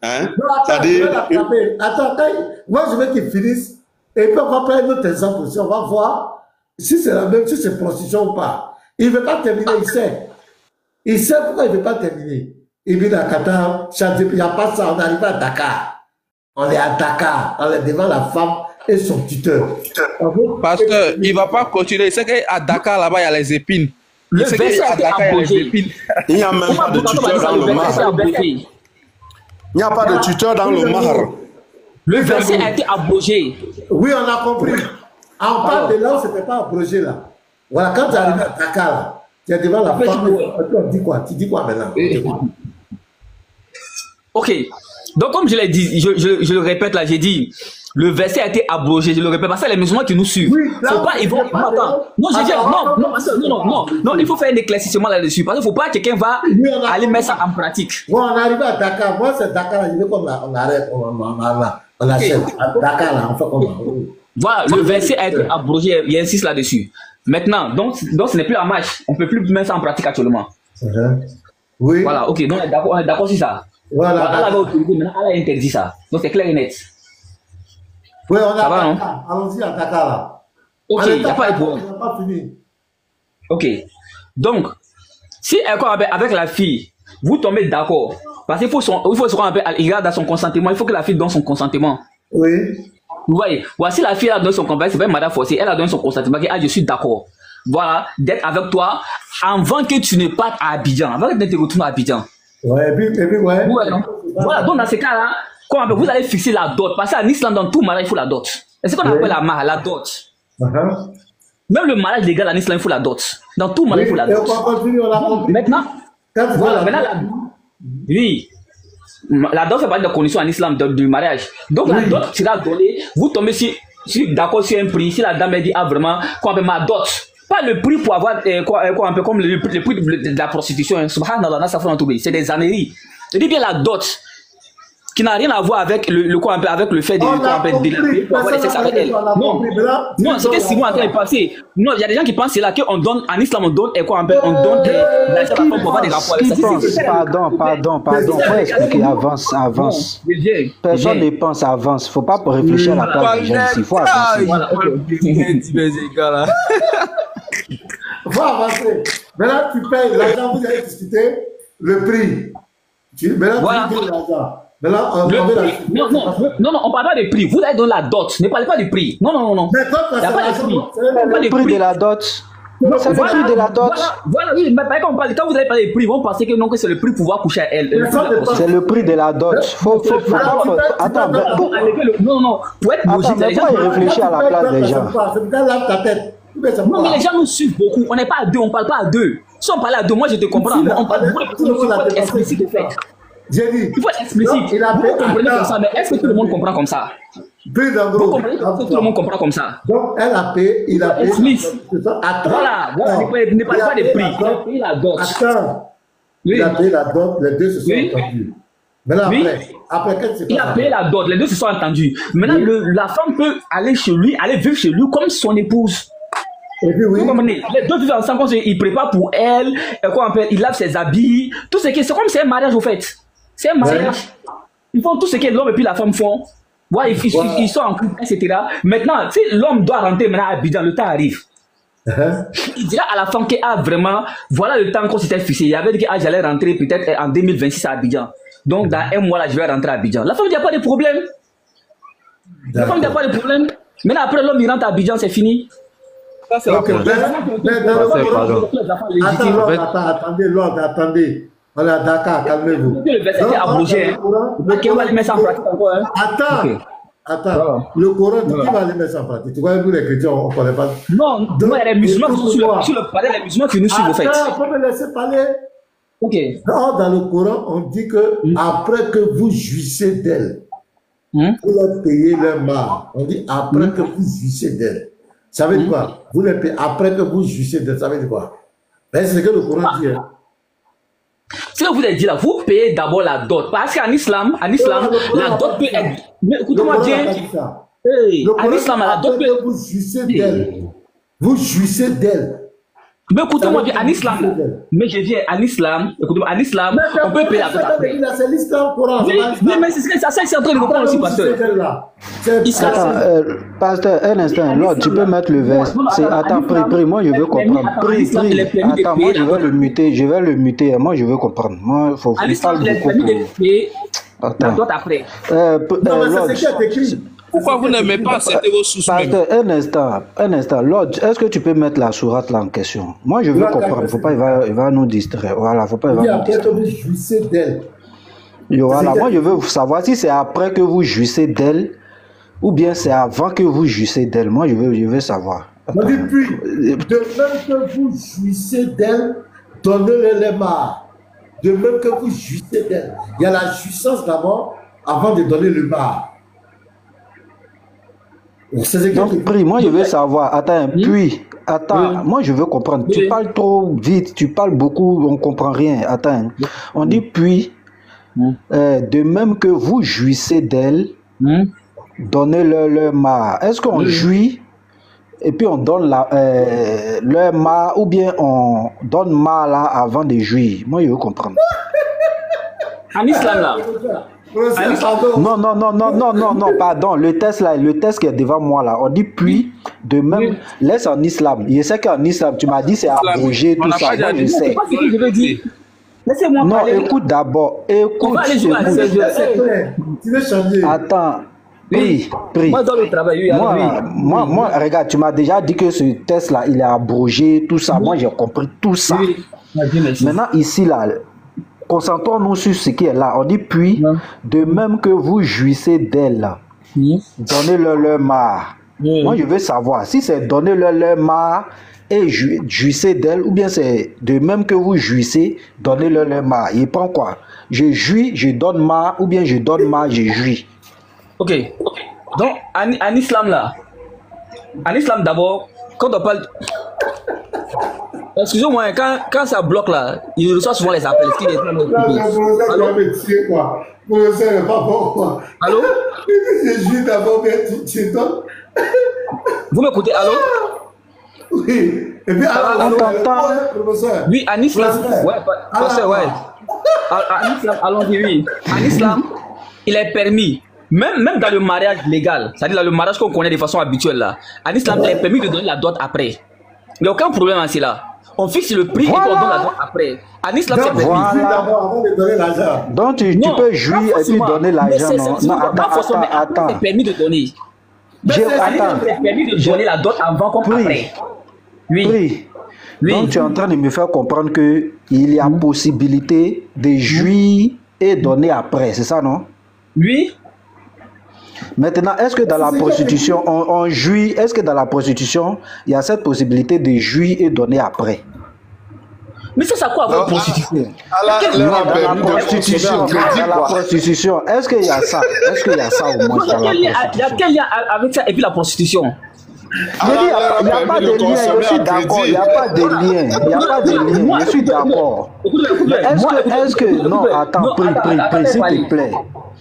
Hein? C'est-à-dire... Attends, moi je veux qu'il finisse. Et puis on va prendre un autre exemple aussi. On va voir si c'est la même, si c'est prostitution ou pas. Il ne veut pas terminer, il sait. Il sait pourquoi il ne veut pas terminer. Il vient à Qatar, il n'y a pas ça, on arrive à Dakar. On est à Dakar, on est devant la femme et son tuteur. Pasteur, il ne va pas continuer. Il sait qu'à Dakar, là-bas, il y a les épines. Il sait qu'à Dakar, il y a les épines. Il n'y a même pas de tuteur dans le mar. Il n'y a pas de tuteur dans le mar. Le verset a été abrogé. Oui, on a compris. On parle de là où ce n'était pas abrogé là. Voilà, quand tu arrives à Dakar là, tu es devant la femme. Tu dis quoi? Tu dis quoi maintenant? Ok. Donc, comme je l'ai dit, je le répète là, j'ai dit, le verset a été abrogé, je le répète, parce que les musulmans qui nous suivent, oui, faut pas, ils vont, attends, non, j'ai dit, non, il faut faire un éclaircissement là-dessus, parce qu'il ne faut pas que quelqu'un va aller mettre ça en pratique. Bon, on arrive à Dakar, moi c'est Dakar, je veux qu'on arrête, on achète. À Dakar là, on fait comme voilà, le verset a été abrogé, il insiste là-dessus. Maintenant, donc ce n'est plus en marche, on ne peut plus mettre ça en pratique actuellement. Oui. Voilà, ok, donc on est d'accord sur ça. Voilà. Elle avait autorisé, maintenant elle a interdit ça. Donc c'est clair et net. Oui, on a va, non? Allons-y à Dakar là. Ok, il n'y a pas de problème. On n'a pas fini. Ok. Donc, si avec la fille, vous tombez d'accord, parce qu'il faut se rendre il regarde à son consentement, il faut que la fille donne son consentement. Oui. Vous voyez, voici la fille a donné son consentement, c'est pas une madame forcée, elle a donné son consentement, je suis d'accord. Voilà, d'être avec toi avant que tu ne partes à Abidjan, avant que tu ne te retournes à Abidjan. Ouais, et puis, ouais. Voilà, donc dans ces cas-là, vous allez fixer la dot. Parce qu'en Islam, dans tout mariage, il faut la dot. Et c'est ce qu'on appelle la dot. Même le mariage légal en Islam, il faut la dot. Dans tout mariage, il faut la dot. Maintenant, oui, la dot fait partie des conditions en Islam du mariage. Donc la dot sera donnée, vous tombez d'accord sur un prix. Si la dame dit, vraiment, qu'on appelle ma dot. Pas le prix pour avoir, un peu comme le prix de la prostitution. Subhanallah, c'est des âneries. Je dis bien la dot, qui n'a rien à voir avec avec le fait de avoir des sexes avec elle. Non, c'est que si moi en train de passer. Non, il y a des gens qui pensent là qu'on donne, en islam, on donne on donne l'argent à la femme pour avoir des rapports avec ça. Pardon, faut expliquer, avance. Personne ne pense, avance. Faut pas réfléchir à la place des gens ici, il faut avancer. Faut avancer. Maintenant, tu payes l'argent, vous allez discuter le prix. Maintenant, tu payes l'argent. Non, on parle pas de prix. Vous allez donner la dot. Ne parlez pas du prix. Non. Mais il n'y a pas de prix. Le prix de la dot. C'est le prix de la dot. Voilà, oui, mais quand vous allez parler de prix, ils vont penser que c'est le prix pour pouvoir coucher à elle. C'est le prix de la dot. Attends, non. Pour être logique, les gens réfléchir à la place des gens. Non, mais les gens nous suivent beaucoup. On n'est pas à deux, on ne parle pas à deux. Si on parle à deux, moi je te comprends. On parle beaucoup de explicite de fait. J'ai dit. Il faut être explicite. Donc, il a Vous payé. comprenez comme ça, mais est-ce que tout le monde comprend comme ça? Vous comprenez que tout le monde comprend comme ça? Donc, elle a payé, il a payé. Attends. Voilà, ne parlez pas des prix. Il a payé la dot. Attends. Oui. Il a payé la dot, les deux se sont entendus. Maintenant, après qu'est-ce qui s'est passé? Il a payé la dot, les deux se sont entendus. Maintenant, la femme peut aller chez lui, aller vivre chez lui comme son épouse. Et puis, oui. Les deux vivent ensemble, il prépare pour elle, il lave ses habits, tout ce qui c'est comme c'est un mariage au fait. C'est un mariage. Ils font tout ce que l'homme et puis la femme font. Ouais, ils sont en couple, etc. Maintenant, si l'homme doit rentrer maintenant à Abidjan, le temps arrive. Il dira à la femme que vraiment, voilà le temps qu'on s'était fixé. Il avait dit que j'allais rentrer peut-être en 2026 à Abidjan. Donc dans un mois là, je vais rentrer à Abidjan. La femme dit, il n'y a pas de problème. La femme dit, il n'y a pas de problème. Maintenant, après l'homme, il rentre à Abidjan, c'est fini. Ça, c'est la Attendez, Lord, attendez. On est à Dakar, calmez-vous. Le verset est abrogé. Qui va les mettre en pratique encore? Attends. Le Coran, qui va les mettre en pratique? Tu vois, nous les chrétiens, on ne connaît pas. Non, les musulmans qui sont sur le palais, les musulmans qui nous suivent au fait. Attends, il faut me laisser parler. Ok. Dans le Coran, on dit que après que vous jouissez d'elle, vous leur payez leur mal. On dit après que vous jouissez d'elle. Ça veut dire quoi? Vous les payez après que vous jouissez d'elle. Ça veut dire quoi? C'est ce que le Coran dit. Ce que vous avez dit là, vous payez d'abord la dot. Parce qu'en islam, la dot peut être. Mais écoutez-moi bien. En islam, la dot peut être. Vous jouissez d'elle. Vous jouissez d'elle. Mais écoutez-moi bien, en islam, mais je viens en islam, écoutez-moi, en islam, on peut payer la dot après. C'est l'islam Coran. Mais c'est ça, c'est en train de comprendre aussi, pasteur. Attends, pasteur, un instant, Lord, tu peux mettre le verset. Attends, prie, moi je veux comprendre. Prie. Attends, moi je vais le muter, moi je veux comprendre. Moi, il faut qu'il parle beaucoup. La dot après. Non, mais c'est ce qui est écrit. Pourquoi vous n'aimez pas accepter vos sources même? Un instant, Lord, est-ce que tu peux mettre la sourate là en question? Moi, je veux comprendre. Faut pas, il va nous distraire. Voilà, faut pas, il va nous distraire. Après que vous jouissez d'elle. Voilà, moi, je veux savoir si c'est après que vous jouissez d'elle ou bien c'est avant que vous jouissez d'elle. Moi, je veux savoir. On dit puis, de même que vous jouissez d'elle, donnez-le les marres. De même que vous jouissez d'elle. Il y a la jouissance d'abord avant de donner le marre. Donc, prie, moi je veux savoir. Attends, moi je veux comprendre. Tu parles trop vite, tu parles beaucoup, on ne comprend rien. Attends, on dit puis, de même que vous jouissez d'elle, donnez-leur leur marre. Est-ce qu'on jouit et puis on donne leur marre ou bien on donne marre là avant de jouir? Moi je veux comprendre. En islam là. Non, pardon. Le test qui est devant moi là, on dit puis, de même, laisse en islam. Je sais qu'en islam, tu m'as dit c'est abrogé, tout ça. Moi, je sais. Laissez-moi parler. Non, écoute d'abord. Écoute. Tu veux changer. Attends. Prie. Moi, dans le travail, moi, regarde, tu m'as déjà dit que ce test là, il est abrogé, tout ça. Moi, j'ai compris tout ça. Maintenant, ici là, concentrons-nous sur ce qui est là. On dit puis, de même que vous jouissez d'elle, donnez-leur leur marre. Moi, je veux savoir si c'est donnez-leur leur marre et jouissez d'elle, ou bien c'est de même que vous jouissez, donnez-leur leur marre. Il prend quoi? Je jouis, je donne marre, ou bien je donne marre, je jouis. Ok. Donc, en islam là, en islam d'abord, quand on parle... Excusez-moi, quand ça bloque là, il reçoit souvent les appels. Est-ce qu'il est en train de... Allô? Vous m'écoutez? Allô? Oui. Et puis, oui, en islam, allons-y, oui. En islam, il est permis, même dans le mariage légal, c'est-à-dire dans le mariage qu'on connaît de façon habituelle là, en islam, il est permis de donner la dot après. Il n'y a aucun problème en cela. On fixe le prix et on donne la dot après. En islam, c'est permis. Donc tu peux jouir et puis donner l'argent. Non, attends. C'est permis de donner. C'est permis de donner la dot avant comme après. Oui. Donc tu es en train de me faire comprendre qu'il y a possibilité de jouir et donner après, c'est ça, non? Oui. Maintenant, est-ce que dans la prostitution, on jouit? Est-ce que dans la prostitution, il y a cette possibilité de jouir et donner après? Mais ça, quoi avec la prostitution? Dans la prostitution, est-ce qu'il y a ça? Est-ce qu'il y a ça au moins? Il y a quel lien avec ça et puis la prostitution? Je dis, il n'y a pas de lien, je suis d'accord, il n'y a pas de lien, je suis d'accord. Est-ce que, non, attends, prie, s'il te plaît.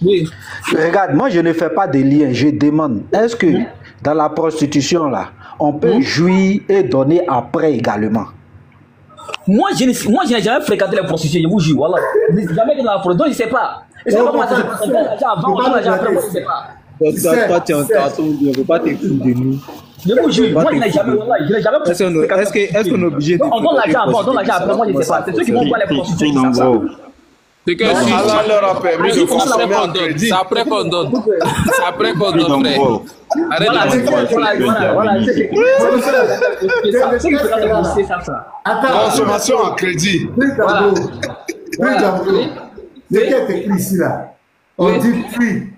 Oui. Regarde, moi je ne fais pas de lien, je demande, est-ce que dans la prostitution là, on peut jouir et donner après également? Moi, je n'ai jamais fréquenté la prostitution, je vous jure, voilà. Jamais dans la prostitution, donc je ne sais pas. Je ne sais pas comment ça se passe avant, après, je ne sais pas. Toi, tu es en carton, on ne peut pas te foutre de nous. Je vous jure, moi je n'ai jamais. Est-ce qu'on est obligé de. On donne l'argent avant, on donne l'argent après, moi je ne sais pas. C'est ceux qui vont voir les prostituées qui savent ça. C'est que si Allah leur a permis de consommer en crédit. c'est après qu'on donne. C'est après qu'on donne, frère. Arrête Voilà. Consommation en crédit. Ce qui est écrit ici là, on dit puis.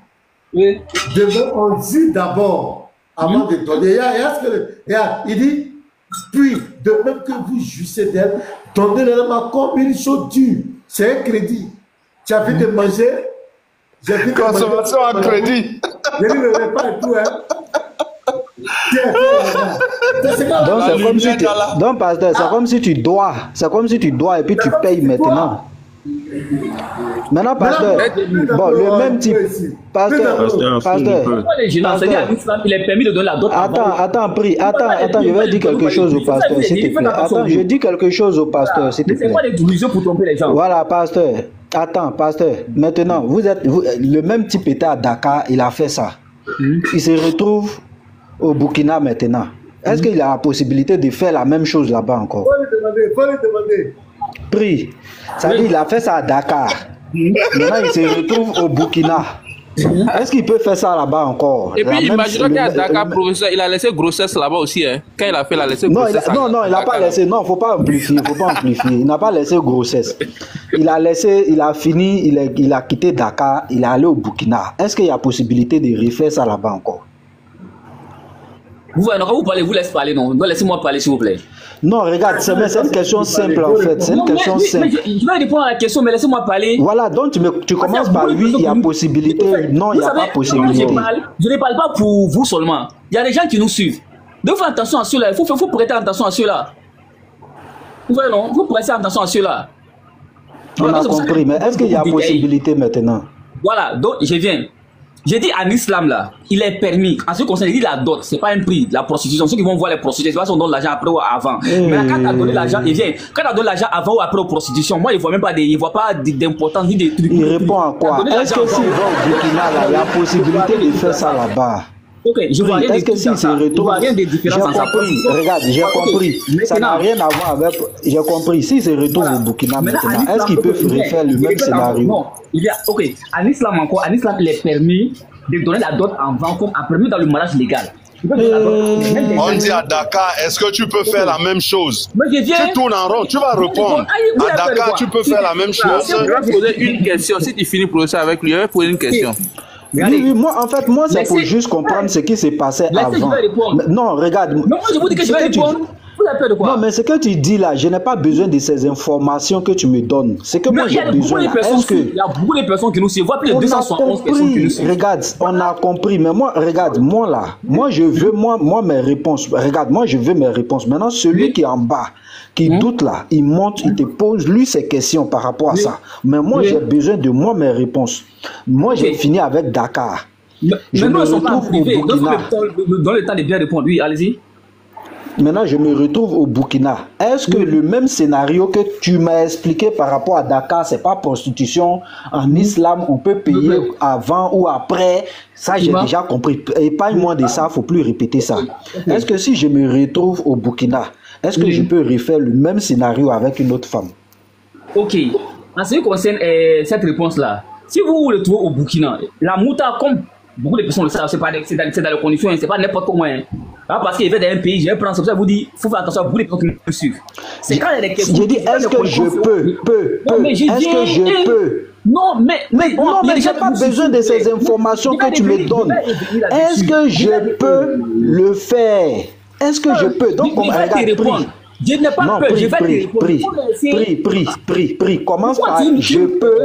On dit d'abord, avant de donner. Il dit, puis, de même que vous jouissez d'elle, donnez-leur comme une chose dure. C'est un crédit. Tu as vu de manger? Consommation en crédit. Je dis le repas et tout, hein. Donc, c'est comme si tu... Donc, pasteur, c'est comme si tu dois. C'est comme si tu dois et puis tu payes maintenant. Maintenant, pasteur, bon, le même type. Pasteur. Il est permis de donner la dot. Attends, je vais dire quelque chose au pasteur, s'il te plaît. Attends, je dis quelque chose au pasteur, s'il te plaît. C'est pas des illusions pour tromper les gens. Voilà, pasteur. Attends, pasteur. Maintenant, le même type était à Dakar, il a fait ça. Il se retrouve au Burkina maintenant. Est-ce qu'il a la possibilité de faire la même chose là-bas encore? Faut lui demander. Pris. Ça veut dire qu'il a fait ça à Dakar. Maintenant, il se retrouve au Burkina. Est-ce qu'il peut faire ça là-bas encore? Et puis, imaginons qu'à Dakar, professeur, il a laissé grossesse là-bas aussi. Hein. Quand il a fait, il a laissé grossesse. Non, il n'a pas laissé. Non, il ne faut pas amplifier. Il n'a pas laissé grossesse. Il a fini, il a quitté Dakar, il est allé au Burkina. Est-ce qu'il y a possibilité de refaire ça là-bas encore? Vous parlez, vous laissez parler, non? Laissez-moi parler, s'il vous plaît. Non, regarde, c'est une question simple en fait. C'est une question simple. Je vais répondre à la question, mais laissez-moi parler. Voilà, donc tu commences par oui, il y a possibilité. Non, il n'y a pas possibilité. Je ne parle pas pour vous seulement. Il y a des gens qui nous suivent. Donc, faites attention à ceux-là. Il faut prêter attention à ceux-là. Vous voyez, non? Il faut prêter attention à ceux-là. On a compris, mais est-ce qu'il y a possibilité maintenant? Voilà, donc je viens. J'ai dit en islam là, il est permis. En ce qui concerne, il dit la dot, c'est pas un prix, la prostitution. Ceux qui vont voir les prostituées, c'est pas si on donne l'argent après ou avant. Mais quand tu as donné l'argent, il vient. Quand tu as donné l'argent avant ou après aux prostitutions, moi, il voit même pas d'importance ni des trucs. Il répond à quoi? Est-ce que s'il va au Burkina là, il y a possibilité de faire ça là-bas? Ok, je vois rien. Est-ce que s'il se retrouve, j'ai compris, regarde, j'ai compris, ça n'a rien à voir avec, j'ai compris, s'il se retrouve au Burkina maintenant, est-ce qu'il peut refaire le même scénario? Non, il y a, ok, en islam encore, en islam, il est permis de donner la dot avant comme après, même dans le mariage légal. On dit à Dakar, est-ce que tu peux faire la même chose? Tu tournes en rond, tu vas répondre. À Dakar, tu peux faire la même chose. Je vais poser une question. Si tu finis pour ça avec lui, je vais poser une question. Oui, moi, en fait, moi, c'est pour juste comprendre ce qui s'est passé avant. Non, regarde. Non, moi, je vous dis que je vais répondre. Vous avez peur de quoi? Non, mais ce que tu dis là, je n'ai pas besoin de ces informations que tu me donnes. C'est que moi, j'ai besoin. Il y a beaucoup de personnes qui nous suivent. Plus de 271 personnes qui nous suivent. Regarde, on a compris. Mais moi, regarde, moi là, moi, je veux, moi, mes réponses. Regarde, moi, je veux mes réponses. Maintenant, celui qui est en bas, qui doute là, il monte, il te pose, lui, ses questions par rapport à ça. Mais moi, j'ai besoin de moi, mes réponses. Moi, j'ai fini avec Dakar. Je me retrouve au Burkina. Dans le temps de bien répondre, oui, allez-y. Maintenant, je me retrouve au Burkina. Est-ce que le même scénario que tu m'as expliqué par rapport à Dakar, c'est pas prostitution? En islam, on peut payer avant ou après. Ça, j'ai déjà compris. Épargne-moi de ça, il ne faut plus répéter ça. Est-ce que si je me retrouve au Burkina, est-ce que je peux refaire le même scénario avec une autre femme? Ok. En ce qui concerne cette réponse-là, si vous vous retrouvez au Burkina, la mouta, comme beaucoup de personnes le savent, c'est dans les conditions, c'est pas n'importe comment. Parce qu'il y avait un pays, je vais prendre ça, vous dit, il faut faire attention à beaucoup de personnes qui me suivent. C'est quand il y a des questions. Je dis, est-ce que je peux? Est-ce que je peux? Non, mais je n'ai pas besoin de ces informations que tu me donnes. Est-ce que je peux le faire? Est-ce que je peux? Donc, regarde, Je n'ai pas Non, peur, prie, je vais te prie, répondre. prie, Faut laisser- prie. Commence Pourquoi par tu- je peux.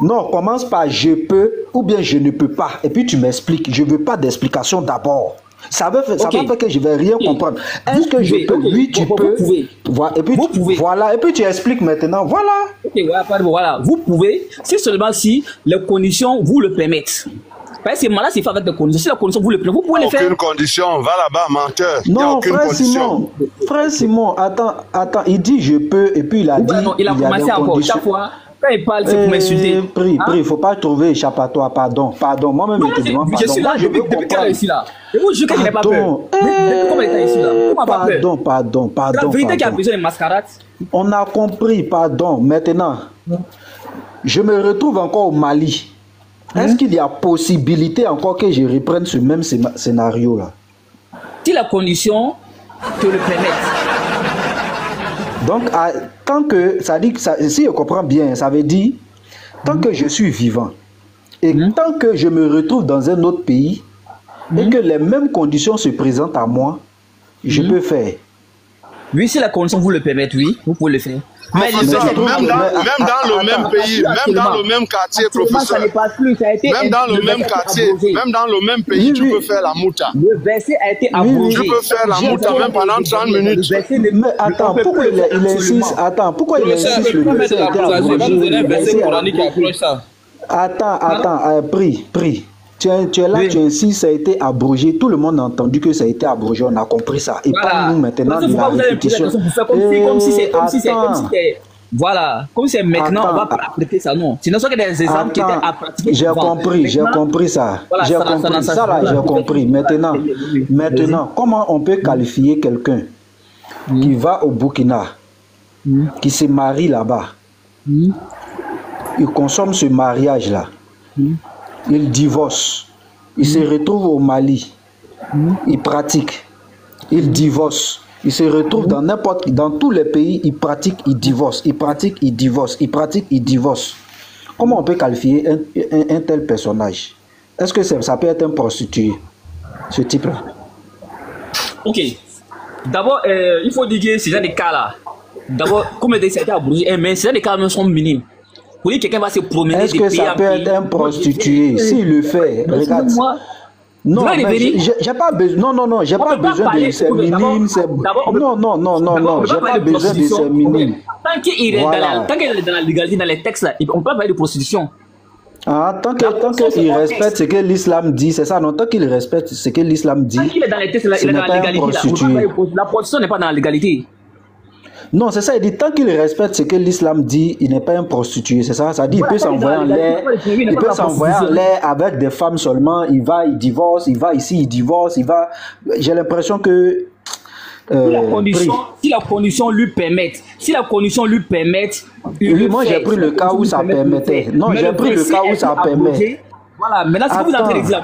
Non, commence par je peux ou bien je ne peux pas. Et puis tu m'expliques. Je veux pas d'explication d'abord. Ça va faire que je vais rien comprendre. Est-ce que je peux? Oui, tu peux. Voilà. Et puis Vous pouvez. voilà. Et puis tu expliques maintenant. Voilà. Ok, voilà. Vous pouvez, si seulement si les conditions vous le permettent. Parce que là, c'est fait avec des conditions. Si les conditions vous le permettent, vous pouvez les faire. Aucune condition. Va là-bas, menteur. Il n'y a Non, aucune frère condition. Simon. Frère Simon, attends. Il dit je peux et puis il a dit Non, il a y commencé des encore. conditions. Chaque fois, quand il parle, c'est pour m'insulter. Prie, Hein? faut pas trouver échappatoire. Pardon. Moi-même, Non, je te demande je pardon. suis là Moi, je depuis veux quand il est comprendre. ici là. Et vous, je sais qu'il n'a pas peur. Depuis combien de temps ici là? Comment pas peur? Pardon. La vérité qui a besoin de mascarade. On a compris, pardon. Maintenant, je me retrouve encore au Mali. Est-ce qu'il y a possibilité encore que je reprenne ce même scénario-là? Si les conditions te le permettent. Donc, tant que, ça dit que si je comprends bien, ça veut dire, tant que je suis vivant, et tant que je me retrouve dans un autre pays, et que les mêmes conditions se présentent à moi, je peux faire. Oui, si les conditions vous le permettent, oui, vous pouvez le faire. Mais Professeur, même dans le même pays, même dans le même quartier, professeur, même dans le même quartier, même dans le même pays, tu peux faire la mouta. Le verset a été abrogé. Tu peux faire la mouta même pendant 30 minutes. Mais attends, pourquoi il insiste? Attends, pourquoi il insiste le verset a été abrogé? Attends, prie. Tu es là, tu insistes, ça a été abrogé. Tout le monde a entendu que ça a été abrogé, on a compris ça. Et pas nous maintenant de la répétition. Comme si c'est voilà, comme c'est maintenant, on va pas appliquer ça, non. Sinon, ce sont des exemples qui étaient à pratiquer. J'ai compris ça. J'ai compris. Maintenant, comment on peut qualifier quelqu'un qui va au Burkina, qui se marie là-bas, il consomme ce mariage-là, il divorce, il se retrouve au Mali, il pratique, il divorce. Il se retrouve dans tous les pays, il pratique, il divorce, il pratique, il divorce, il pratique, il divorce. Comment on peut qualifier un tel personnage? Est-ce que ça peut être un prostitué, ce type-là? Ok. D'abord, il faut dire que ces gens des cas-là, d'abord, comme ça a été abrogé, mais ces gens des cas même sont minimes. Pour dire que quelqu'un va se promener. Est-ce que ça peut être un prostitué? S'il le fait, regarde. Non, j'ai pas besoin. Non, j'ai pas besoin de ces minimes. Non, j'ai pas besoin de ces minimes. Tant qu'il est dans la légalité, dans les textes là, on peut pas parler de prostitution. Ah, tant qu'il respecte ce que l'islam dit, c'est ça, non? Tant qu'il respecte ce que l'islam dit, tant qu'il est dans les textes, il est dans la légalité. La prostitution n'est pas dans la légalité. Non, c'est ça, il dit tant qu'il respecte ce que l'islam dit, il n'est pas un prostitué, c'est ça. Ça dit, il peut s'envoyer en l'air, avec des femmes seulement, il divorce, il va ici, il divorce, il va. J'ai l'impression que. Si la condition lui permet, moi j'ai pris le cas où ça permettait. Non, j'ai pris le cas où ça permet. Voilà, maintenant ce que vous êtes en train de dire,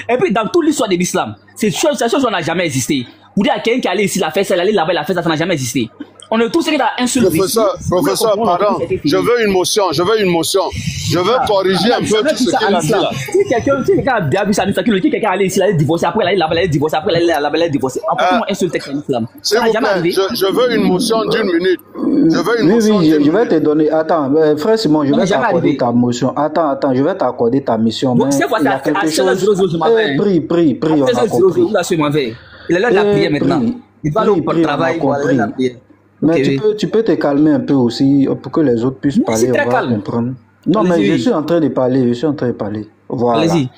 et puis dans toute l'histoire de l'islam, cette chose n'a jamais existé. Vous dites à quelqu'un qui allait ici, la fait ça, aller là-bas, la fait ça, ça n'a jamais existé. On est tous dans un seul Professeur, pardon, je veux une motion. Je veux corriger un peu tout ce qu'il a dit là. Si quelqu'un a bien vu ça, quelqu'un allait ici, il allait divorcer, après il allait là-bas, il allait divorcer, après il allait là-bas, il allait divorcer. Apportez-moi un seul texte en islam. S'il vous plaît, je veux une motion d'une minute. Oui, je vais te donner. Attends, frère Simon, je vais t'accorder ta motion. Attends, je vais t'accorder ta mission. Donc, c'est quoi ça? À 16h00, je m'appelle. Prie, on a compris. Il est là de la prière maintenant. Il va aller au travail pour aller la prière. Mais tu peux te calmer un peu aussi pour que les autres puissent parler, on va comprendre. Non, mais je suis en train de parler, Voilà. Allez-y.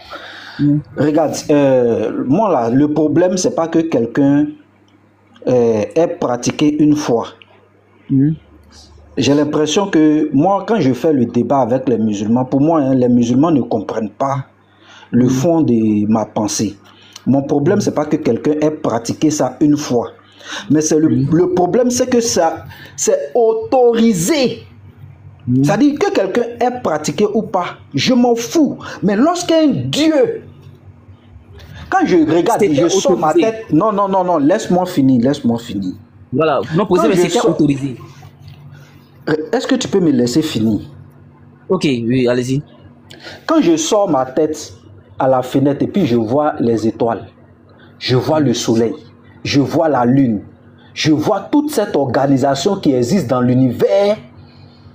Regarde, moi là, le problème, c'est pas que quelqu'un ait pratiqué une fois. J'ai l'impression que moi, quand je fais le débat avec les musulmans, pour moi, les musulmans ne comprennent pas le fond de ma pensée. Mon problème, c'est pas que quelqu'un ait pratiqué ça une fois. Mais c'est le problème, c'est que ça, c'est autorisé. C'est-à-dire que quelqu'un ait pratiqué ou pas, je m'en fous. Mais lorsqu'un Dieu, quand je regarde, je sors ma tête. Non, laisse-moi finir. Voilà, non, mais c'était autorisé. Est-ce que tu peux me laisser finir? Ok, oui, allez-y. Quand je sors ma tête à la fenêtre et puis je vois les étoiles, je vois le soleil, je vois la lune, je vois toute cette organisation qui existe dans l'univers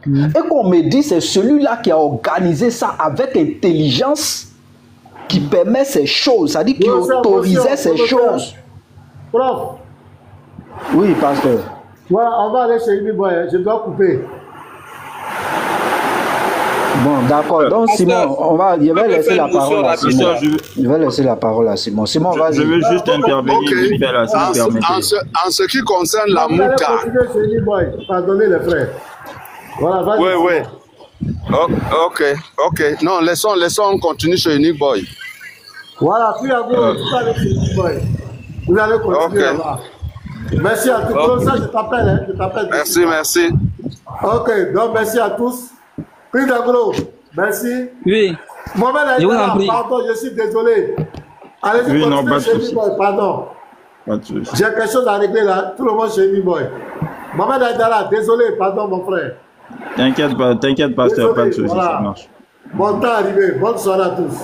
et qu'on me dit c'est celui-là qui a organisé ça avec intelligence qui permet ces choses, c'est-à-dire qui autorisait ces choses. Prof. Oui, pasteur. Voilà, on va aller chez Uniboy, je dois couper. Bon, d'accord. Donc, Simon, je vais laisser la parole à Simon. Je vais laisser la parole à Simon. Simon, vas-y. Je veux juste intervenir. En ce qui concerne la mouta. Pardonnez les frères. Voilà, vas-y. Oui. Ok. Non, laissons continuer chez Uniboy. Voilà, puis à vous, vous allez chez Uniboy. Vous allez continuer là-bas. Merci à tous. Comme ça, je t'appelle. Hein, je t'appelle. Merci. Ok, donc merci à tous. Prix d'agro, merci. Oui. Mohamed Je vous en prie. pardon, je suis désolé. Allez-y, Oui, non, continuez chez Uniboy, pardon. J'ai quelque chose à régler là. Tout le monde chez Uniboy. Mohamed Aïdara, désolé, pardon mon frère. T'inquiète, pasteur, pas de soucis, voilà. ça marche. Bon temps arrivé, bonne soirée à tous.